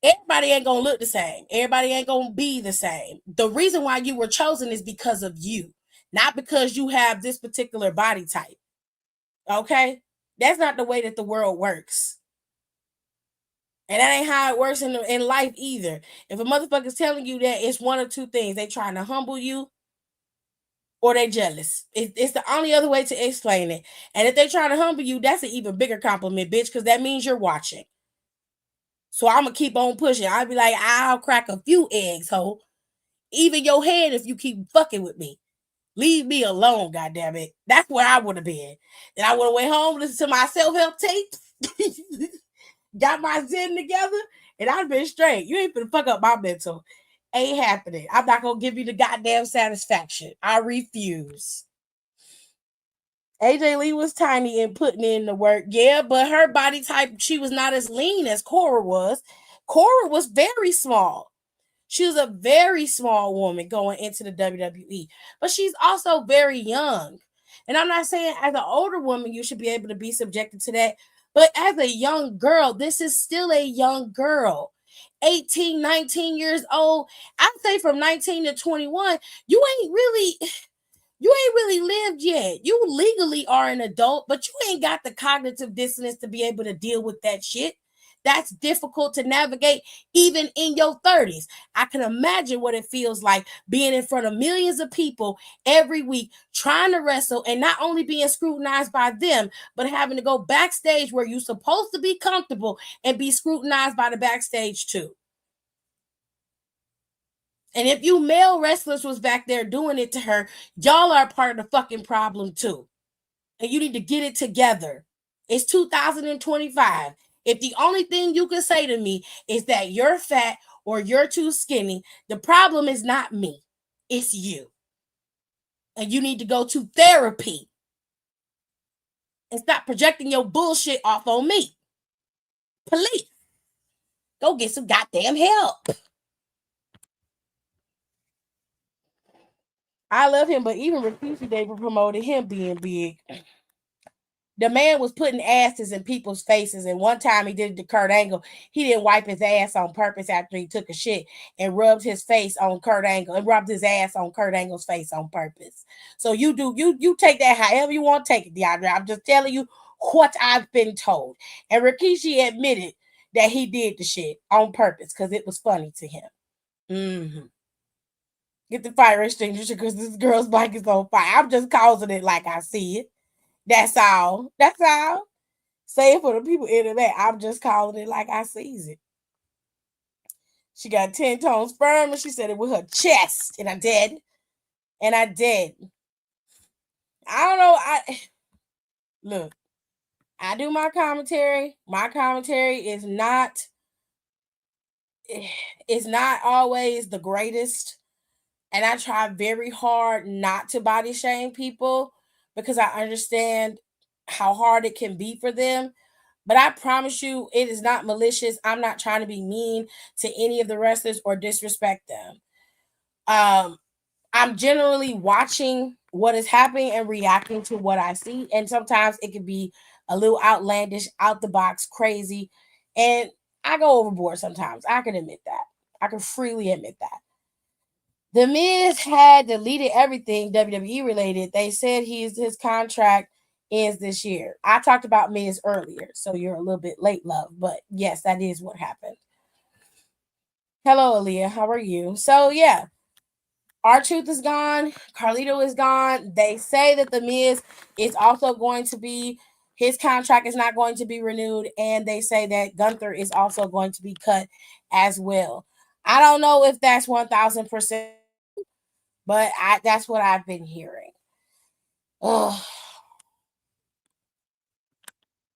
Everybody ain't gonna look the same. Everybody ain't gonna be the same. The reason why you were chosen is because of you, not because you have this particular body type. Okay? That's not the way that the world works. And that ain't how it works in life either. If a motherfucker's telling you that, it's one of two things. They trying to humble you or they jealous. It's the only other way to explain it. And if they trying to humble you, that's an even bigger compliment, bitch, because that means you're watching. So I'm going to keep on pushing. I'll be like, I'll crack a few eggs, ho. Even your head if you keep fucking with me. Leave me alone, goddammit. That's where I would have been. Then I would have went home, listened to my self-help tapes, got my zen together, and I'd been straight. You ain't finna fuck up my mental. Ain't happening. I'm not going to give you the goddamn satisfaction. I refuse. AJ Lee was tiny and putting in the work. Yeah, but her body type, she was not as lean as Cora was. Cora was very small. She was a very small woman going into the WWE. But she's also very young. And I'm not saying as an older woman, you should be able to be subjected to that. But as a young girl, this is still a young girl. 18, 19 years old. I'd say from 19 to 21, you ain't really lived yet. You legally are an adult, but you ain't got the cognitive dissonance to be able to deal with that shit. That's difficult to navigate even in your 30s. I can imagine what it feels like being in front of millions of people every week, trying to wrestle and not only being scrutinized by them, but having to go backstage where you're supposed to be comfortable and be scrutinized by the backstage too. And if you male wrestlers was back there doing it to her, y'all are part of the fucking problem too. And you need to get it together. It's 2025. If the only thing you can say to me is that you're fat or you're too skinny, the problem is not me. It's you. And you need to go to therapy and stop projecting your bullshit off on me. Police, go get some goddamn help. I love him, but even Rikishi, they promoted him being big. The man was putting asses in people's faces, and one time he did it to Kurt Angle. He didn't wipe his ass on purpose after he took a shit and rubbed his face on Kurt Angle and rubbed his ass on Kurt Angle's face on purpose. So you take that however you want to take it, DeAndre. I'm just telling you what I've been told. And Rikishi admitted that he did the shit on purpose because it was funny to him. Mm-hmm. Get the fire extinguisher because this girl's bike is on fire. I'm just causing it like I see it. That's all. That's all. Say it for the people in the back. I'm just calling it like I sees it. She got 10 tones firm and she said it with her chest. And I did. And I did. I don't know. Look, I do my commentary. My commentary is not always the greatest. And I try very hard not to body shame people, because I understand how hard it can be for them. But I promise you, it is not malicious. I'm not trying to be mean to any of the wrestlers or disrespect them. I'm generally watching what is happening and reacting to what I see. And sometimes it can be a little outlandish, out the box, crazy. And I go overboard sometimes. I can admit that. I can freely admit that. The Miz had deleted everything WWE related. They said his contract ends this year. I talked about Miz earlier, so you're a little bit late, love. But yes, that is what happened. Hello, Aaliyah. How are you? So yeah, R-Truth is gone. Carlito is gone. They say that the Miz is also going to be, his contract is not going to be renewed, and they say that Gunther is also going to be cut as well. I don't know if that's 1,000%. But that's what I've been hearing. Ugh.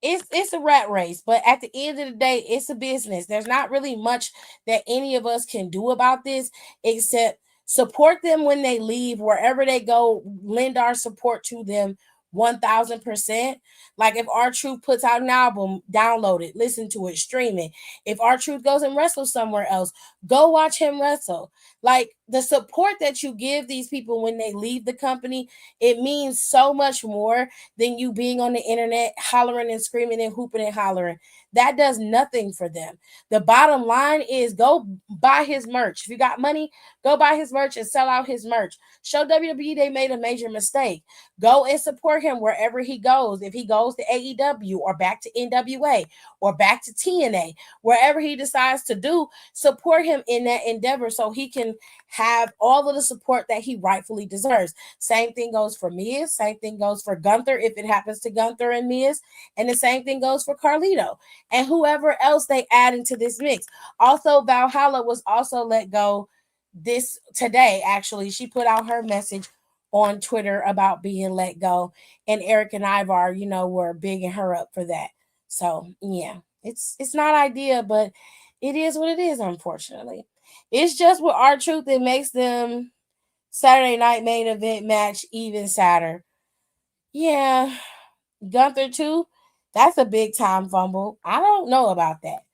It's a rat race, but at the end of the day, it's a business. There's not really much that any of us can do about this except support them when they leave, wherever they go, lend our support to them 1,000%. Like if R-Truth puts out an album, download it, listen to it, stream it. If R-Truth goes and wrestles somewhere else, go watch him wrestle. Like the support that you give these people when they leave the company, it means so much more than you being on the internet hollering and screaming and hooping and hollering. That does nothing for them. The bottom line is go buy his merch. If you got money, go buy his merch and sell out his merch. Show WWE they made a major mistake. Go and support him wherever he goes. If he goes to AEW or back to NWA or back to TNA, wherever he decides to do, support him in that endeavor so he can have all of the support that he rightfully deserves. Same thing goes for Miz. Same thing goes for Gunther if it happens to Gunther and Miz. And the same thing goes for Carlito and whoever else they add into this mix. Also, Valhalla was also let go this today. Actually, she put out her message on Twitter about being let go, and Eric and Ivar, were bigging her up for that. So yeah, it's not ideal, but it is what it is. Unfortunately, it's just with R-Truth, it makes them Saturday night main event match even sadder. Yeah, Gunther too. That's a big time fumble. I don't know about that.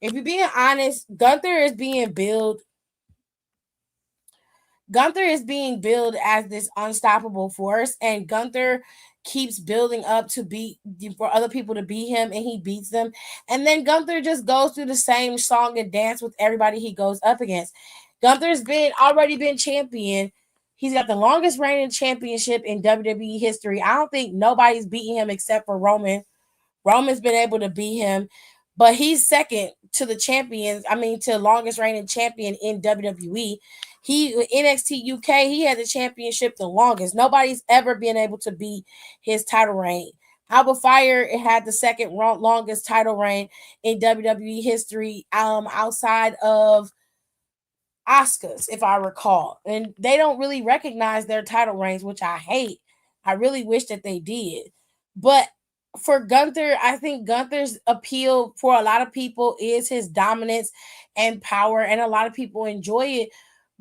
If you're being honest, Gunther is being billed as this unstoppable force, and Gunther keeps building up to beat for other people to beat him, and he beats them. And then Gunther just goes through the same song and dance with everybody he goes up against. Gunther's already been champion. He's got the longest reigning championship in WWE history. I don't think nobody's beating him except for Roman. Roman's been able to beat him, but he's second to the to longest reigning champion in WWE. He NXT UK, he had the championship the longest. Nobody's ever been able to beat his title reign. Alba Fire, it had the second longest title reign in WWE history, outside of Asuka's, if I recall. And they don't really recognize their title reigns, which I hate. I really wish that they did. But for Gunther, I think Gunther's appeal for a lot of people is his dominance and power, and a lot of people enjoy it.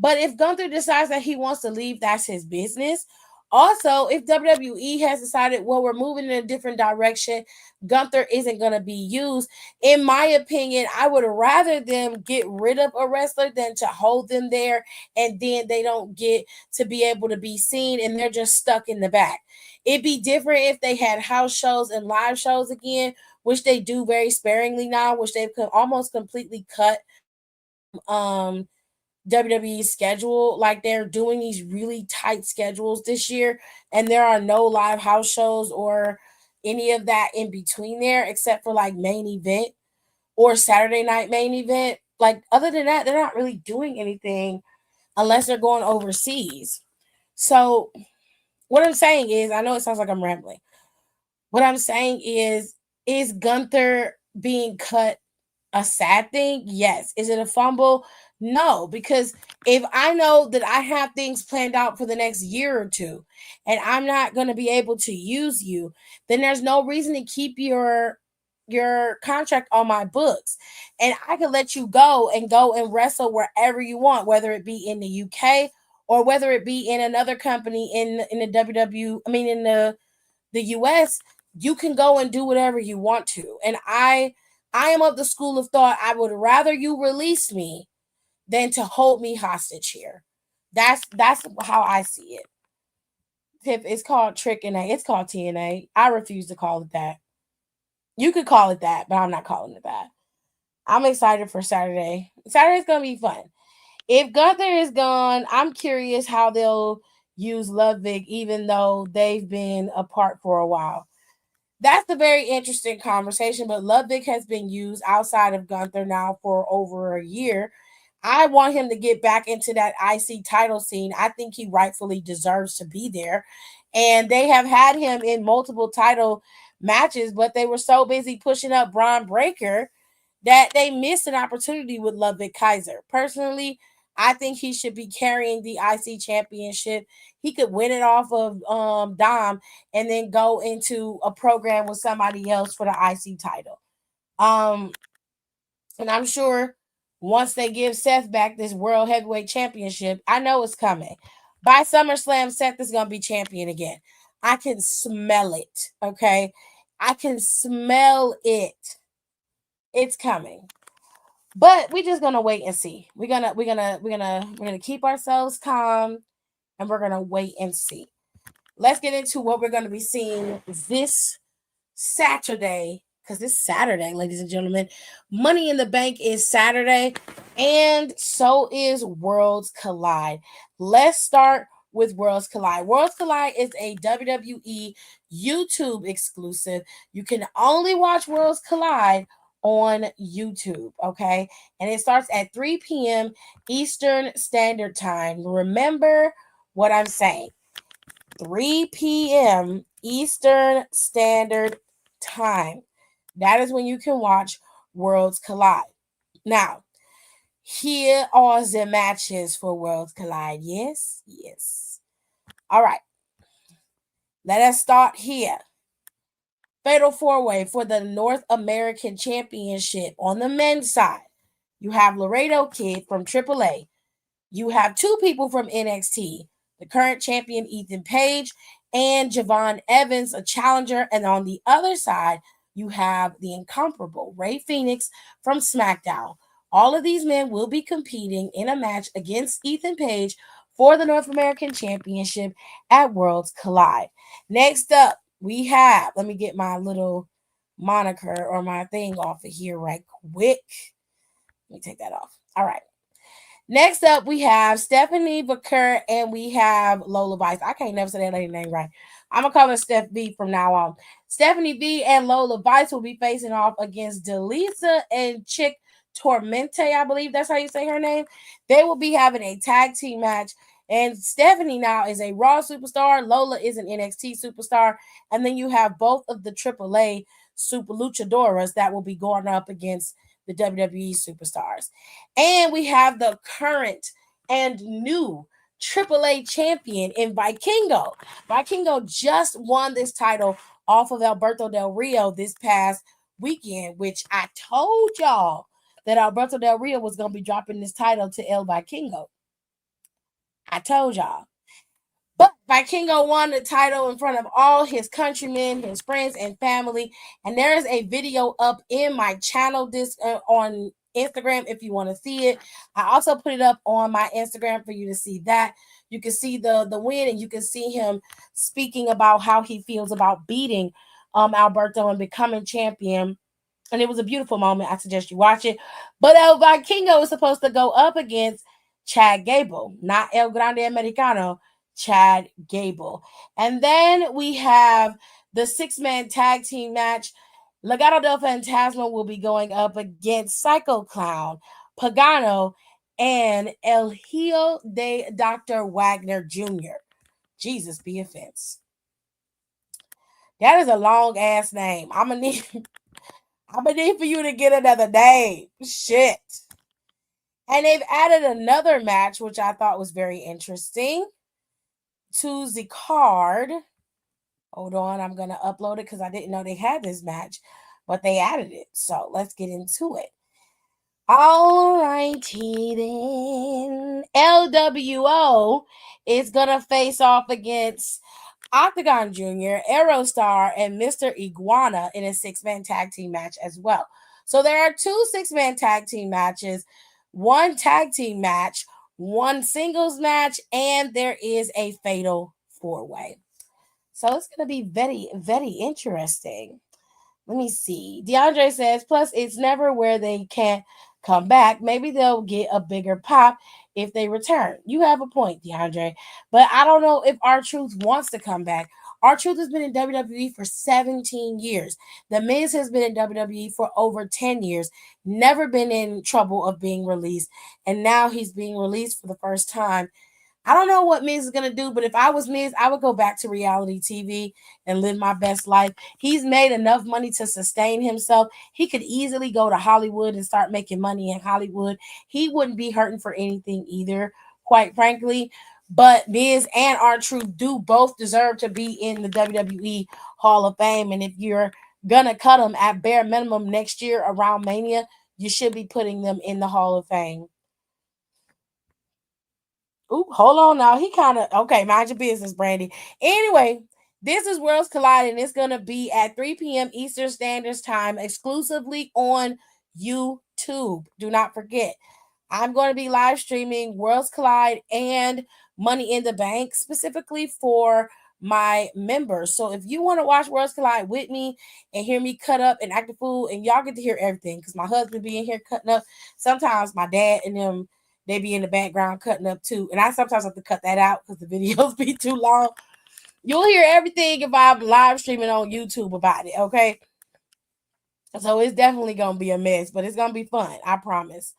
But if Gunther decides that he wants to leave, that's his business. Also, if WWE has decided, well, we're moving in a different direction, Gunther isn't going to be used. In my opinion, I would rather them get rid of a wrestler than to hold them there and then they don't get to be able to be seen and they're just stuck in the back. It'd be different if they had house shows and live shows again, which they do very sparingly now, which they've almost completely cut um WWE schedule. Like they're doing these really tight schedules this year, and there are no live house shows or any of that in between there, except for like main event or Saturday night main event. Like other than that, they're not really doing anything unless they're going overseas. So what I'm saying is, I know it sounds like I'm rambling. What I'm saying is Gunther being cut a sad thing? Yes. Is it a fumble? No, because if I know that I have things planned out for the next year or two and I'm not going to be able to use you, then there's no reason to keep your contract on my books. And I can let you go and wrestle wherever you want, whether it be in the UK or whether it be in another company in the WW, I mean in the US. You can go and do whatever you want to. And I am of the school of thought I would rather you release me than to hold me hostage here. That's how I see it. If it's called Trick and A, it's called TNA. I refuse to call it that. You could call it that, but I'm not calling it that. I'm excited for Saturday. Saturday's gonna be fun. If Gunther is gone, I'm curious how they'll use Ludwig, even though they've been apart for a while. That's a very interesting conversation, but Ludwig has been used outside of Gunther now for over a year. I want him to get back into that IC title scene. I think he rightfully deserves to be there. And they have had him in multiple title matches, but they were so busy pushing up Braun Breaker that they missed an opportunity with Ludwig Kaiser. Personally, I think he should be carrying the IC championship. He could win it off of Dom and then go into a program with somebody else for the IC title. And I'm sure once they give Seth back this World Heavyweight Championship, I know it's coming. By SummerSlam, Seth is going to be champion again. I can smell it. Okay. I can smell it. It's coming. But we're just gonna wait and see. We're gonna keep ourselves calm and we're gonna wait and see. Let's get into what we're gonna be seeing this Saturday. Because it's Saturday, ladies and gentlemen. Money in the Bank is Saturday, and so is Worlds Collide. Let's start with Worlds Collide. Worlds Collide is a WWE YouTube exclusive. You can only watch Worlds Collide on YouTube, okay? And it starts at 3 p.m. Eastern Standard Time. Remember what I'm saying. 3 p.m. Eastern Standard Time. That is when you can watch Worlds Collide. Now, here are the matches for Worlds Collide. Yes, yes. All right. Let us start here. Fatal 4-Way for the North American Championship on the men's side. You have Laredo Kid from AAA. You have two people from NXT, the current champion Ethan Page and Javon Evans, a challenger. And on the other side, you have the incomparable Rey Fenix from SmackDown. All of these men will be competing in a match against Ethan Page for the North American Championship at Worlds Collide. Next up, we have, let me get my little moniker or my thing off of here right quick. Let me take that off. All right. Next up, we have Stephanie Baker and we have Lola Vice. I can't never say that lady name right. I'm going to call her Steph B from now on. Stephanie B and Lola Vice will be facing off against Delisa and Chick Tormente. I believe that's how you say her name. They will be having a tag team match. And Stephanie now is a Raw superstar. Lola is an NXT superstar. And then you have both of the AAA Super Luchadoras that will be going up against the WWE superstars. And we have the current and new AAA champion in Vikingo. Vikingo just won this title off of Alberto Del Rio this past weekend, which I told y'all that Alberto Del Rio was going to be dropping this title to El Vikingo. I told y'all. But Vikingo won the title in front of all his countrymen, his friends, and family. And there is a video up in my channel on Instagram if you want to see it. I also put it up on my Instagram for you to see that. You can see the win, and you can see him speaking about how he feels about beating Alberto and becoming champion. And it was a beautiful moment. I suggest you watch it. But El Vikingo is supposed to go up against Chad Gable, not El Grande Americano, Chad Gable. And then we have the 6-man tag team match. Legado del Fantasma will be going up against Psycho Clown, Pagano, and El Hijo de Dr. Wagner Jr. Jesus be offense. That is a long ass name. I'm gonna need for you to get another name. Shit. And they've added another match, which I thought was very interesting, to the card. Hold on, I'm going to upload it because I didn't know they had this match, but they added it. So let's get into it. All righty then. LWO is going to face off against Octagon Jr., Aerostar, and Mr. Iguana in a 6-man tag team match as well. So there are 2 6-man tag team matches, 1 tag team match, 1 singles match, and there is a fatal 4-way. So it's going to be very, very interesting. Let me see. DeAndre says, plus it's never where they can't come back. Maybe they'll get a bigger pop if they return. You have a point, DeAndre. But I don't know if R-Truth wants to come back. R-Truth has been in WWE for 17 years. The Miz has been in WWE for over 10 years. Never been in trouble of being released. And now he's being released for the first time. I don't know what Miz is going to do, but if I was Miz, I would go back to reality TV and live my best life. He's made enough money to sustain himself. He could easily go to Hollywood and start making money in Hollywood. He wouldn't be hurting for anything either, quite frankly. But Miz and R-Truth do both deserve to be in the WWE Hall of Fame. And if you're going to cut them at bare minimum next year around Mania, you should be putting them in the Hall of Fame. Ooh, hold on now. He kind of, okay, mind your business, Brandy. Anyway, this is Worlds Collide, and it's going to be at 3 p.m. Eastern Standard Time, exclusively on YouTube. Do not forget, I'm going to be live streaming Worlds Collide and Money in the Bank, specifically for my members. So if you want to watch Worlds Collide with me and hear me cut up and act a fool, and y'all get to hear everything, because my husband be in here cutting up. Sometimes my dad and them, they be in the background cutting up too. And I sometimes have to cut that out because the videos be too long. You'll hear everything if I'm live streaming on YouTube about it, okay? So it's definitely going to be a mess, but it's going to be fun. I promise.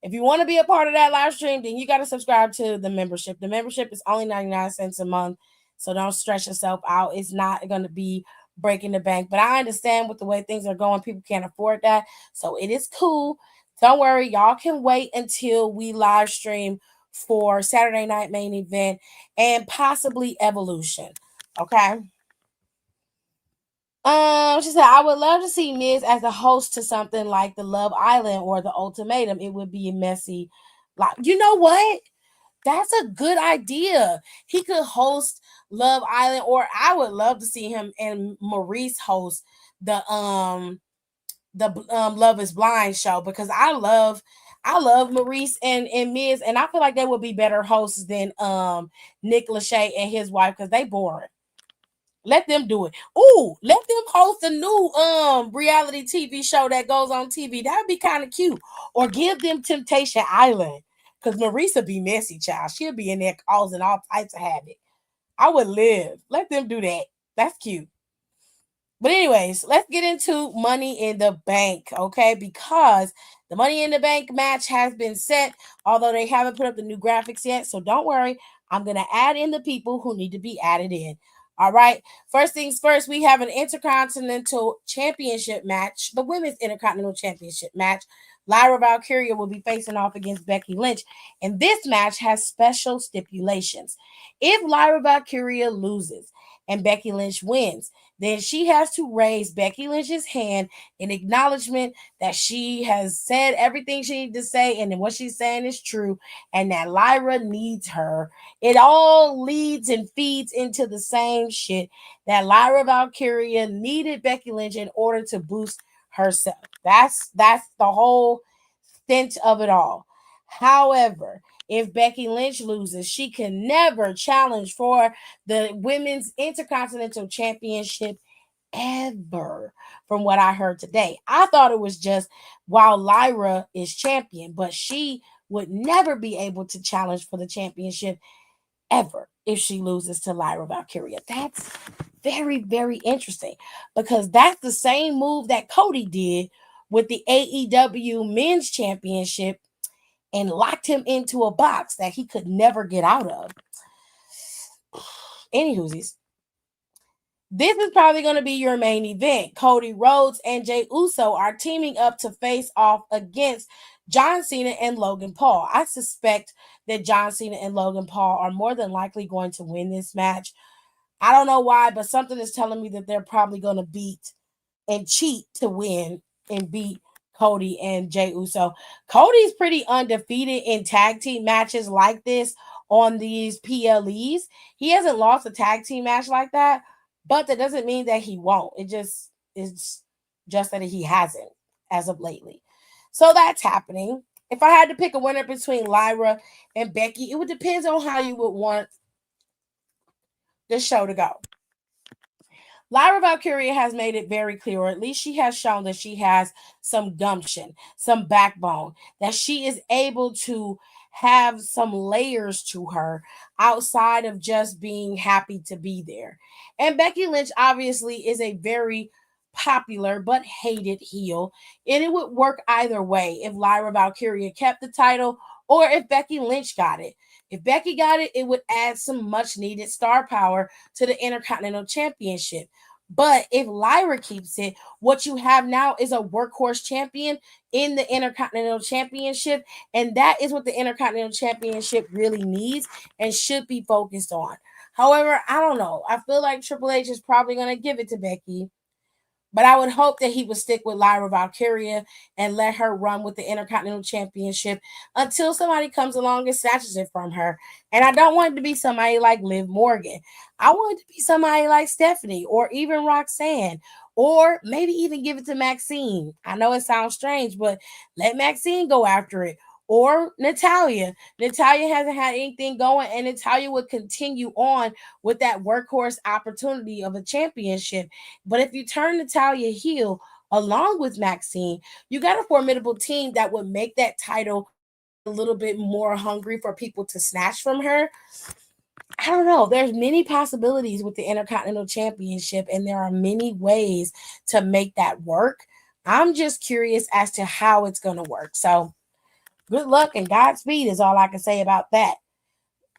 If you want to be a part of that live stream, then you got to subscribe to the membership. The membership is only 99 cents a month. So don't stress yourself out. It's not going to be breaking the bank. But I understand with the way things are going, people can't afford that. So it is cool. Don't worry, y'all can wait until we live stream for Saturday Night Main Event and possibly Evolution. Okay. She said, I would love to see Miz as a host to something like the Love Island or the Ultimatum. It would be messy. Like, you know what? That's a good idea. He could host Love Island, or I would love to see him and Maurice host the Love is Blind show, because I love Maurice and Miz, and I feel like they would be better hosts than Nick Lachey and his wife, because they boring. Let them do it. Ooh, let them host a new reality TV show that goes on TV. That would be kind of cute. Or give them Temptation Island, because Maurice would be messy, child. She'll be in there causing all types of havoc. I would live. Let them do that. That's cute. But anyways, let's get into Money in the Bank, okay? Because the Money in the Bank match has been set, although they haven't put up the new graphics yet. So don't worry. I'm going to add in the people who need to be added in. All right. First things first, we have an Intercontinental Championship match, the Women's Intercontinental Championship match. Lyra Valkyria will be facing off against Becky Lynch. And this match has special stipulations. If Lyra Valkyria loses and Becky Lynch wins, then she has to raise Becky Lynch's hand in acknowledgement that she has said everything she needs to say and what she's saying is true and that Lyra needs her. It all leads and feeds into the same shit that Lyra Valkyria needed Becky Lynch in order to boost herself. That's the whole stint of it all. However, if Becky Lynch loses, she can never challenge for the Women's Intercontinental Championship ever, from what I heard today. I thought it was just while Lyra is champion, but she would never be able to challenge for the championship ever if she loses to Lyra Valkyria. That's very, very interesting because that's the same move that Cody did with the AEW Men's Championship and locked him into a box that he could never get out of. Anywhoosies, this is probably going to be your main event. Cody Rhodes and Jey Uso are teaming up to face off against John Cena and Logan Paul. I suspect that John Cena and Logan Paul are more than likely going to win this match. I don't know why, but something is telling me that they're probably going to beat and cheat to win and beat Cody and Jey Uso. Cody's pretty undefeated in tag team matches like this on these PLEs. He hasn't lost a tag team match like that, but that doesn't mean that he won't. It's just that he hasn't as of lately. So that's happening. If I had to pick a winner between Lyra and Becky, it would depend on how you would want the show to go. Lyra Valkyria has made it very clear, or at least she has shown that she has some gumption, some backbone, that she is able to have some layers to her outside of just being happy to be there. And Becky Lynch obviously is a very popular but hated heel, and it would work either way if Lyra Valkyria kept the title or if Becky Lynch got it. If Becky got it, it would add some much needed star power to the Intercontinental Championship. But if Lyra keeps it, what you have now is a workhorse champion in the Intercontinental Championship. And that is what the Intercontinental Championship really needs and should be focused on. However, I don't know. I feel like Triple H is probably going to give it to Becky. But I would hope that he would stick with Lyra Valkyria and let her run with the Intercontinental Championship until somebody comes along and snatches it from her. And I don't want it to be somebody like Liv Morgan. I want it to be somebody like Stephanie or even Roxanne, or maybe even give it to Maxine. I know it sounds strange, but let Maxine go after it. Or Natalya. Natalya hasn't had anything going, and Natalya would continue on with that workhorse opportunity of a championship. But if you turn Natalya heel along with Maxine, you got a formidable team that would make that title a little bit more hungry for people to snatch from her. I don't know. There's many possibilities with the Intercontinental Championship, and there are many ways to make that work. I'm just curious as to how it's going to work. So good luck and Godspeed is all I can say about that.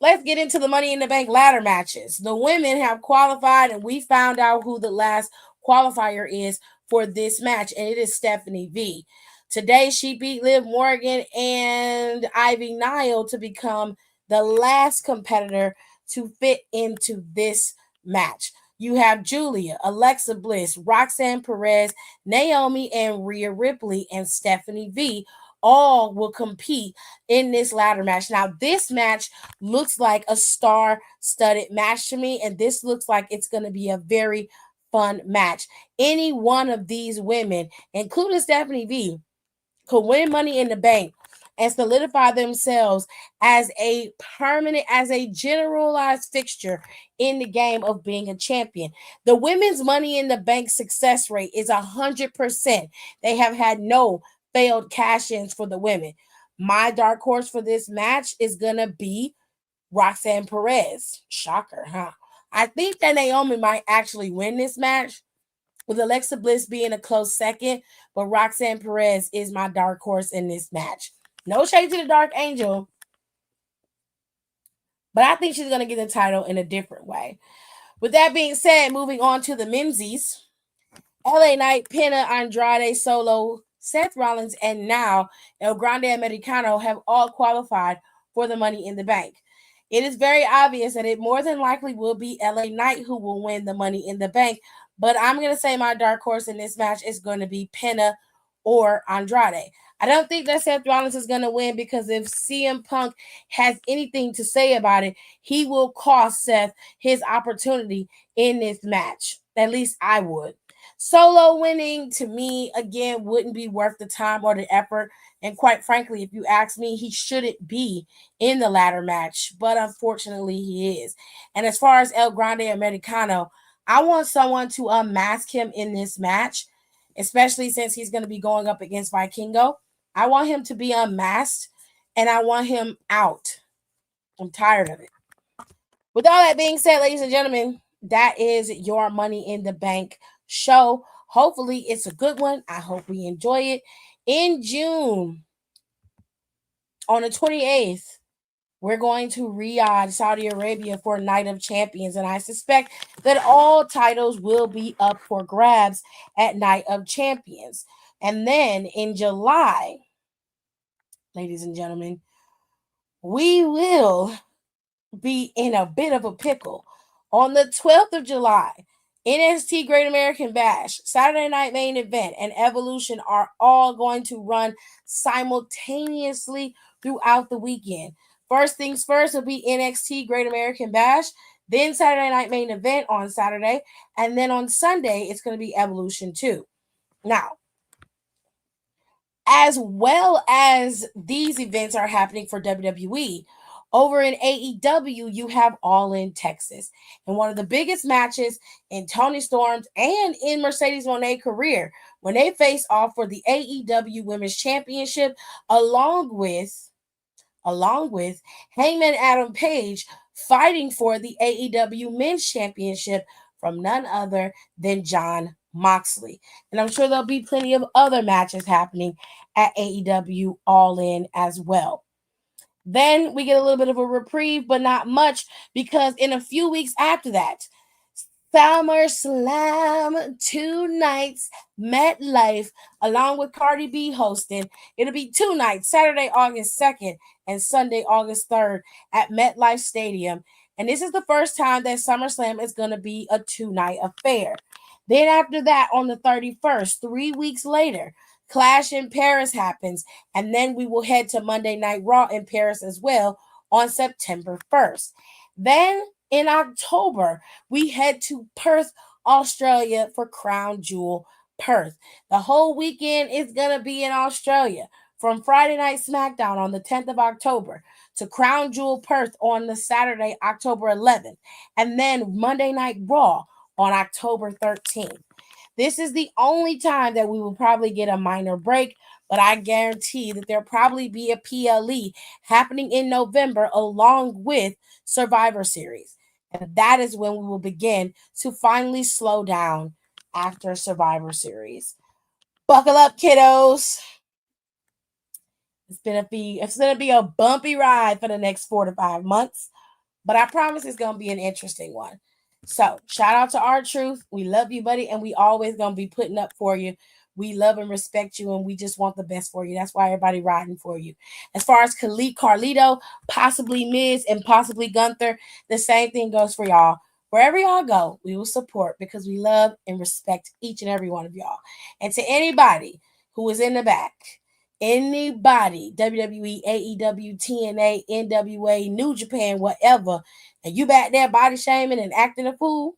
Let's get into the Money in the Bank ladder matches. The women have qualified, and we found out who the last qualifier is for this match, and it is Stephanie V. Today, she beat Liv Morgan and Ivy Nile to become the last competitor to fit into this match. You have Julia, Alexa Bliss, Roxanne Perez, Naomi and Rhea Ripley, and Stephanie V all will compete in this ladder match. Now, this match looks like a star-studded match to me, and this looks like it's going to be a very fun match. Any one of these women, including Stephanie V, could win Money in the Bank and solidify themselves as a permanent, as a generalized fixture in the game of being a champion. The women's Money in the Bank success rate is 100%. They have had no failed cash-ins for the women. My dark horse for this match is going to be Roxanne Perez. Shocker, huh? I think that Naomi might actually win this match, with Alexa Bliss being a close second, but Roxanne Perez is my dark horse in this match. No shade to the Dark Angel, but I think she's going to get the title in a different way. With that being said, moving on to the menzies, LA Knight, Penta, Andrade, Solo, Seth Rollins, and now El Grande Americano have all qualified for the Money in the Bank. It is very obvious that it more than likely will be LA Knight who will win the Money in the Bank. But I'm going to say my dark horse in this match is going to be Penta or Andrade. I don't think that Seth Rollins is going to win because if CM Punk has anything to say about it, he will cost Seth his opportunity in this match. At least I would. Solo winning to me, again, wouldn't be worth the time or the effort. And quite frankly, if you ask me, he shouldn't be in the ladder match. But unfortunately, he is. And as far as El Grande Americano, I want someone to unmask him in this match, especially since he's going to be going up against Vikingo. I want him to be unmasked, and I want him out. I'm tired of it. With all that being said, ladies and gentlemen, that is your Money in the Bank show. Hopefully, it's a good one. I hope we enjoy it. In June, on the 28th, we're going to Riyadh, Saudi Arabia for Night of Champions, and I suspect that all titles will be up for grabs at Night of Champions. And then in July, ladies and gentlemen, we will be in a bit of a pickle. On the 12th of July, NXT Great American Bash, Saturday Night Main Event, and Evolution are all going to run simultaneously throughout the weekend. First things first will be NXT Great American Bash, then Saturday Night Main Event on Saturday, and then on Sunday, it's going to be Evolution 2. Now, as well as these events are happening for WWE, over in AEW, you have All In Texas. And one of the biggest matches in Toni Storm's and in Mercedes Moné's career when they face off for the AEW Women's Championship, along with Hangman Adam Page fighting for the AEW Men's Championship from none other than Jon Moxley. And I'm sure there'll be plenty of other matches happening at AEW All In as well. Then we get a little bit of a reprieve, but not much, because in a few weeks after that, SummerSlam 2 nights, MetLife, along with Cardi B hosting. It'll be 2 nights, Saturday, August 2nd and Sunday, August 3rd at MetLife Stadium. And this is the first time that SummerSlam is going to be a 2-night affair. Then after that, on the 31st, 3 weeks later, Clash in Paris happens, and then we will head to Monday Night Raw in Paris as well on September 1st. Then in October, we head to Perth, Australia for Crown Jewel Perth. The whole weekend is going to be in Australia, from Friday Night SmackDown on the 10th of October to Crown Jewel Perth on the Saturday, October 11th, and then Monday Night Raw on October 13th. This is the only time that we will probably get a minor break, but I guarantee that there'll probably be a PLE happening in November along with Survivor Series. And that is when we will begin to finally slow down after Survivor Series. Buckle up, kiddos. It's going to be a bumpy ride for the next 4 to 5 months, but I promise it's going to be an interesting one. So shout out to R-Truth. We love you, buddy. And we always going to be putting up for you. We love and respect you. And we just want the best for you. That's why everybody riding for you. As far as Carlito, possibly Miz, and possibly Gunther, the same thing goes for y'all. Wherever y'all go, we will support because we love and respect each and every one of y'all. And to anybody who is in the back, anybody, WWE, AEW, TNA, NWA, New Japan, whatever, and you back there body shaming and acting a fool,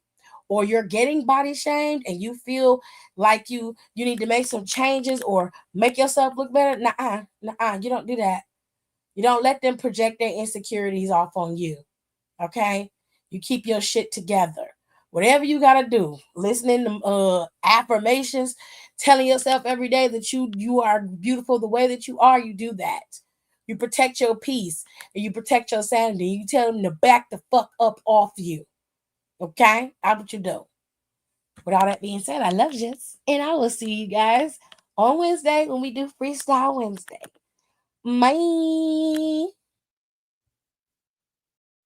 or you're getting body shamed and you feel like you need to make some changes or make yourself look better, you don't do that. You don't let them project their insecurities off on you, okay? You keep your shit together. Whatever you got to do, listening to affirmations, telling yourself every day that you are beautiful the way that you are, you do that. You protect your peace and you protect your sanity. You tell them to back the fuck up off you. Okay? That's what you do. With all that being said, I love you. And I will see you guys on Wednesday when we do Freestyle Wednesday. Bye.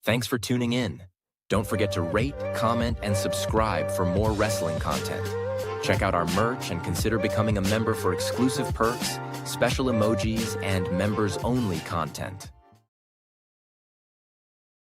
Thanks for tuning in. Don't forget to rate, comment, and subscribe for more wrestling content. Check out our merch and consider becoming a member for exclusive perks, special emojis, and members-only content.